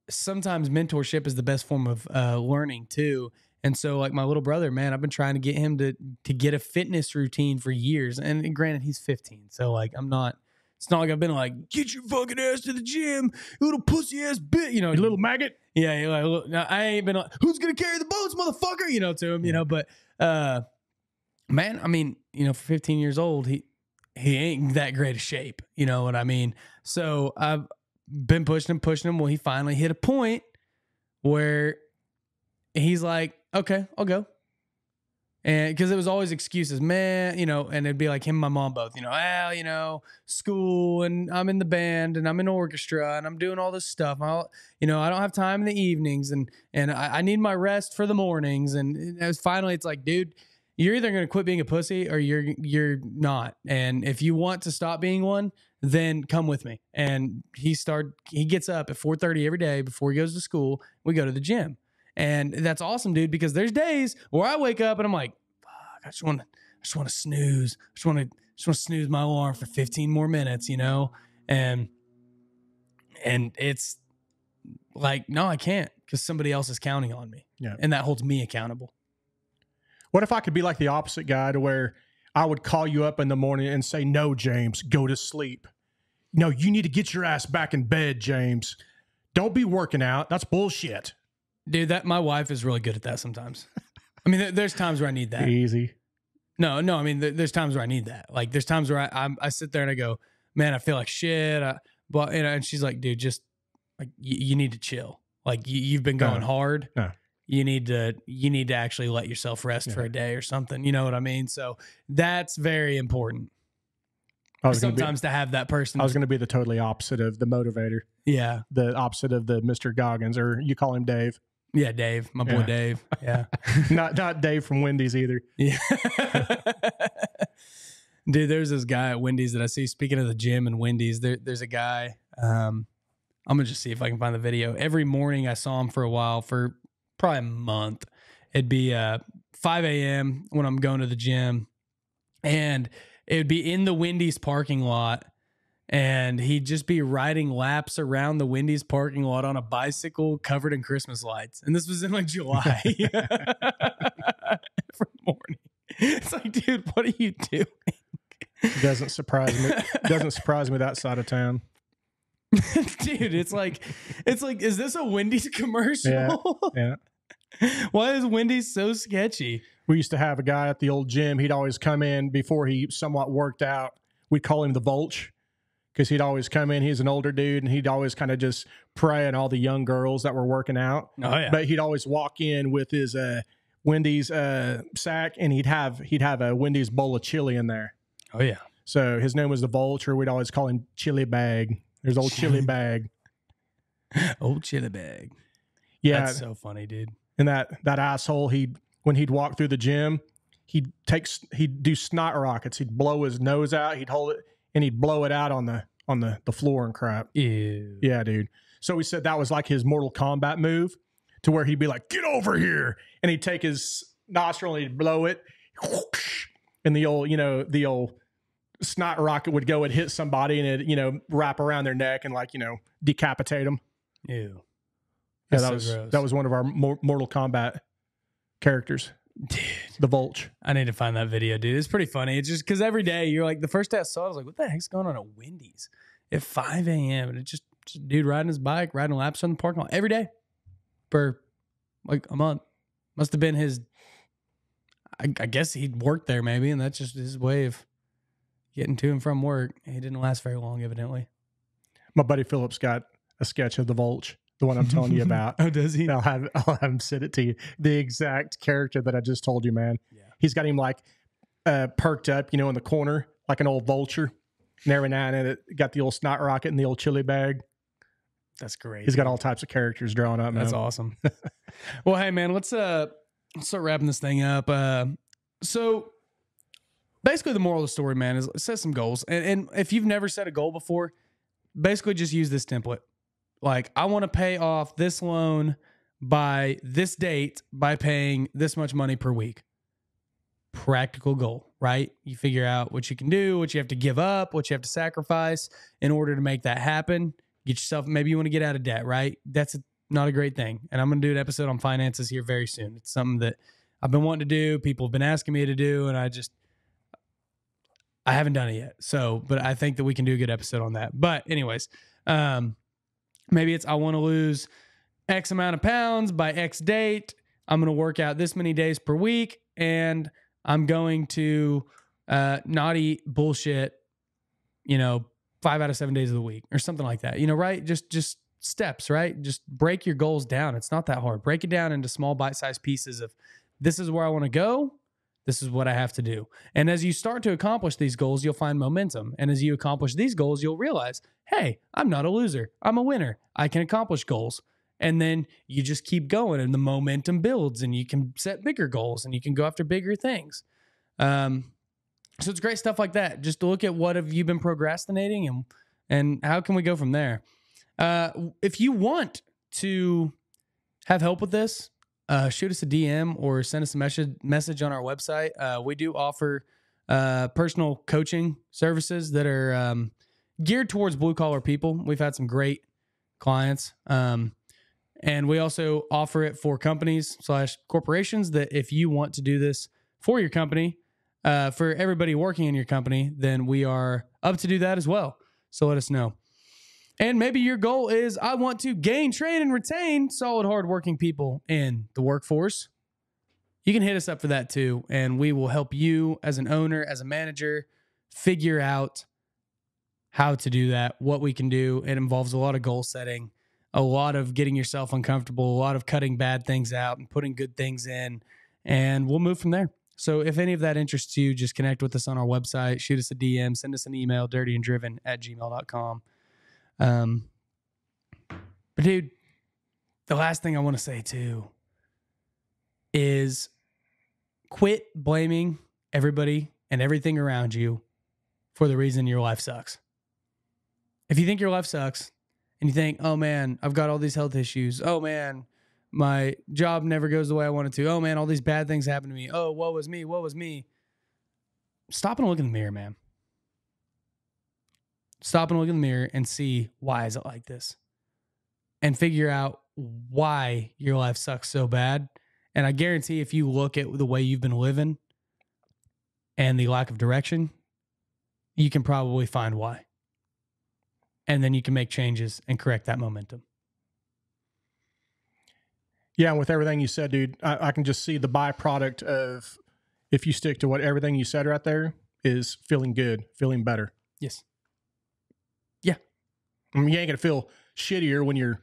sometimes mentorship is the best form of learning too. And so like my little brother, man, I've been trying to get him to get a fitness routine for years. And granted, he's 15. So like it's not like I've been like, get your fucking ass to the gym, you little pussy ass bitch, you know, you little maggot. Yeah. Like, no, I ain't been like, who's going to carry the boats, motherfucker, you know, to him, you know, but man, I mean, you know, for 15 years old, he ain't that great a shape. You know what I mean? So I've been pushing him. Well, he finally hit a point where he's like, okay, I'll go. And because it was always excuses, man, you know, and it'd be like him and my mom both, you know, well, you know, school and I'm in the band and I'm in orchestra and I'm doing all this stuff. You know, I don't have time in the evenings and I need my rest for the mornings. And it was finally, it's like, dude, you're either going to quit being a pussy or you're not. And if you want to stop being one, then come with me. And he gets up at 4:30 every day before he goes to school. We go to the gym. And that's awesome, dude, because there's days where I wake up and I'm like, fuck, I just want to snooze. I just want to snooze my alarm for 15 more minutes, you know? And it's like, no, I can't because somebody else is counting on me. Yeah. And that holds me accountable. What if I could be like the opposite guy to where I would call you up in the morning and say, no, James, go to sleep. No, you need to get your ass back in bed, James. Don't be working out. That's bullshit. Dude, that my wife is really good at that sometimes. I mean, there's times where I need that. Easy. No. I mean, there's times where I need that. Like, there's times where I sit there and I go, man, I feel like shit. But and she's like, dude, just like you need to chill. Like you've been going hard. No. You need to actually let yourself rest for a day or something. You know what I mean? So that's very important. Sometimes to have that person. I was going to be the totally opposite of the motivator. Yeah. The opposite of the Mr. Goggins, or you call him Dave. Yeah, Dave, my boy Dave. Yeah. not Dave from Wendy's either. Yeah. Dude, there's this guy at Wendy's that I see. Speaking of the gym and Wendy's, there's a guy. I'm going to just see if I can find the video. Every morning I saw him for a while, for probably a month. It'd be 5 a.m. when I'm going to the gym. And it would be in the Wendy's parking lot. And he'd just be riding laps around the Wendy's parking lot on a bicycle covered in Christmas lights. And this was in like July. Every morning. It's like, dude, what are you doing? Doesn't surprise me. Doesn't surprise me that side of town. Dude, it's like, is this a Wendy's commercial? Yeah. Why is Wendy's so sketchy? We used to have a guy at the old gym. He'd always come in before he somewhat worked out. We'd call him the Vulture, because he'd always come in. He's an older dude, and he'd always kind of just prey on all the young girls that were working out. Oh yeah. But he'd always walk in with his Wendy's sack, and he'd have a Wendy's bowl of chili in there. Oh yeah. So his name was the Vulture. We'd always call him Chili Bag. There's old Chili Bag. Old Chili Bag. Yeah. That's so funny, dude. And that asshole, when he'd walk through the gym, he'd do snot rockets. He'd blow his nose out. He'd hold it and he'd blow it out on the floor and crap. Ew. Yeah, dude. So we said that was like his Mortal Kombat move, to where he'd be like, "Get over here," and he'd take his nostril and he'd blow it, and the old snot rocket would go and hit somebody, and it wrap around their neck and decapitate them. Ew. Yeah, That's so gross. that was one of our Mortal Kombat characters. Dude, the Vulture. I need to find that video, dude. It's pretty funny. It's just because every day you're like, the first day I saw it, I was like, what the heck's going on at Wendy's at 5 a.m.? And it's just dude riding his bike, riding laps on the parking lot every day for like a month. Must have been his, I guess he'd worked there maybe, and that's just his way of getting to and from work. He didn't last very long, evidently. My buddy Philip's got a sketch of the Vulture, the one I'm telling you about. Oh, does he? I'll have him send it to you. The exact character that I just told you, man. Yeah. He's got him like perked up, in the corner, like an old vulture. And every now and then it got the old snot rocket and the old chili bag. That's great. He's got all types of characters drawn up. That's man. awesome. Well, hey man, let's start wrapping this thing up. So basically the moral of the story, man, is set some goals. And if you've never set a goal before, basically just use this template. Like, I want to pay off this loan by this date by paying this much money per week. Practical goal, right? You figure out what you can do, what you have to give up, what you have to sacrifice in order to make that happen. Get yourself, maybe you want to get out of debt, right? That's not a great thing. And I'm going to do an episode on finances here very soon. It's something that I've been wanting to do. People have been asking me to do, and I haven't done it yet. So, but I think that we can do a good episode on that. But anyways, maybe it's, I want to lose X amount of pounds by X date. I'm going to work out this many days per week, and I'm going to not eat bullshit, 5 out of 7 days of the week or something like that, right? Just steps, right? Just break your goals down. It's not that hard. Break it down into small bite-sized pieces of, this is where I want to go. This is what I have to do. And as you start to accomplish these goals, you'll find momentum. And as you accomplish these goals, you'll realize, hey, I'm not a loser. I'm a winner. I can accomplish goals. And then you just keep going and the momentum builds and you can set bigger goals and you can go after bigger things. So it's great stuff like that. Just to look at what have you been procrastinating and how can we go from there? If you want to have help with this, shoot us a DM or send us a message on our website. We do offer personal coaching services that are geared towards blue collar people. We've had some great clients. And we also offer it for companies / corporations that if you want to do this for your company, for everybody working in your company, then we are up to do that as well. So let us know. And maybe your goal is, I want to gain, train, and retain solid, hardworking people in the workforce. You can hit us up for that too, and we will help you as an owner, as a manager, figure out how to do that, what we can do. It involves a lot of goal setting, a lot of getting yourself uncomfortable, a lot of cutting bad things out and putting good things in, and we'll move from there. So if any of that interests you, just connect with us on our website, shoot us a DM, send us an email, dirtyanddriven@gmail.com. But dude, the last thing I want to say too is quit blaming everybody and everything around you for the reason your life sucks. If you think your life sucks and you think, oh man, I've got all these health issues. Oh man, my job never goes the way I want it to. Oh man, all these bad things happen to me. Oh, woe is me. Woe is me. Stop and look in the mirror, man. Stop and look in the mirror and see, why is it like this? And figure out why your life sucks so bad. And I guarantee if you look at the way you've been living and the lack of direction, you can probably find why. And then you can make changes and correct that momentum. Yeah, and with everything you said, dude, I can just see the byproduct of, if you stick to what everything you said right there, is feeling good, feeling better. Yes. Yeah. I mean, you ain't going to feel shittier when you're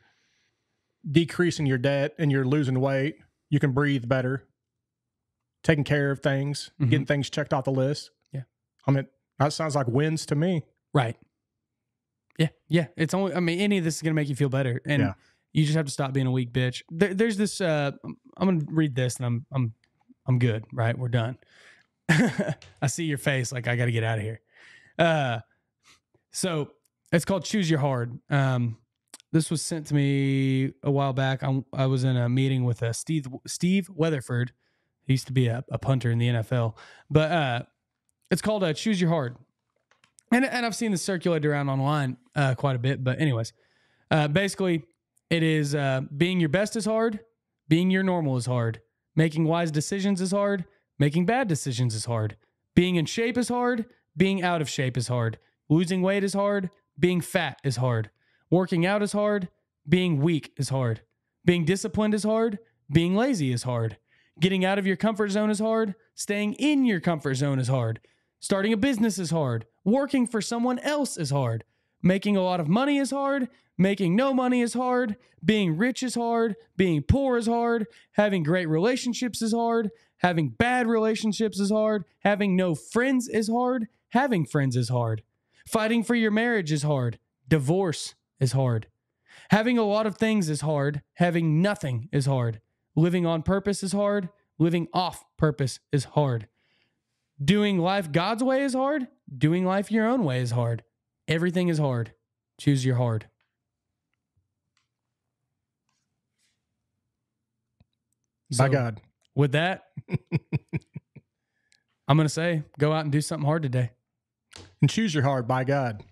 decreasing your debt and you're losing weight. You can breathe better, taking care of things, getting things checked off the list. Yeah. I mean, that sounds like wins to me. Right. Yeah. Yeah. It's only, I mean, any of this is going to make you feel better. And you just have to stop being a weak bitch. There's this, I'm going to read this and I'm good, right? We're done. I see your face. Like, I got to get out of here. So it's called Choose Your Hard. This was sent to me a while back. I was in a meeting with Steve Weatherford. He used to be a punter in the NFL, but it's called Choose Your Hard. And I've seen this circulated around online quite a bit. But anyways, basically it is being your best is hard. Being your normal is hard. Making wise decisions is hard. Making bad decisions is hard. Being in shape is hard. Being out of shape is hard. Losing weight is hard. Being fat is hard. Working out is hard. Being weak is hard. Being disciplined is hard. Being lazy is hard. Getting out of your comfort zone is hard. Staying in your comfort zone is hard. Starting a business is hard. Working for someone else is hard. Making a lot of money is hard. Making no money is hard. Being rich is hard. Being poor is hard. Having great relationships is hard. Having bad relationships is hard. Having no friends is hard. Having friends is hard. Fighting for your marriage is hard. Divorce is hard. Having a lot of things is hard. Having nothing is hard. Living on purpose is hard. Living off purpose is hard. Doing life God's way is hard. Doing life your own way is hard. Everything is hard. Choose your hard. By God. With that, I'm going to say, go out and do something hard today. And choose your hard, by God.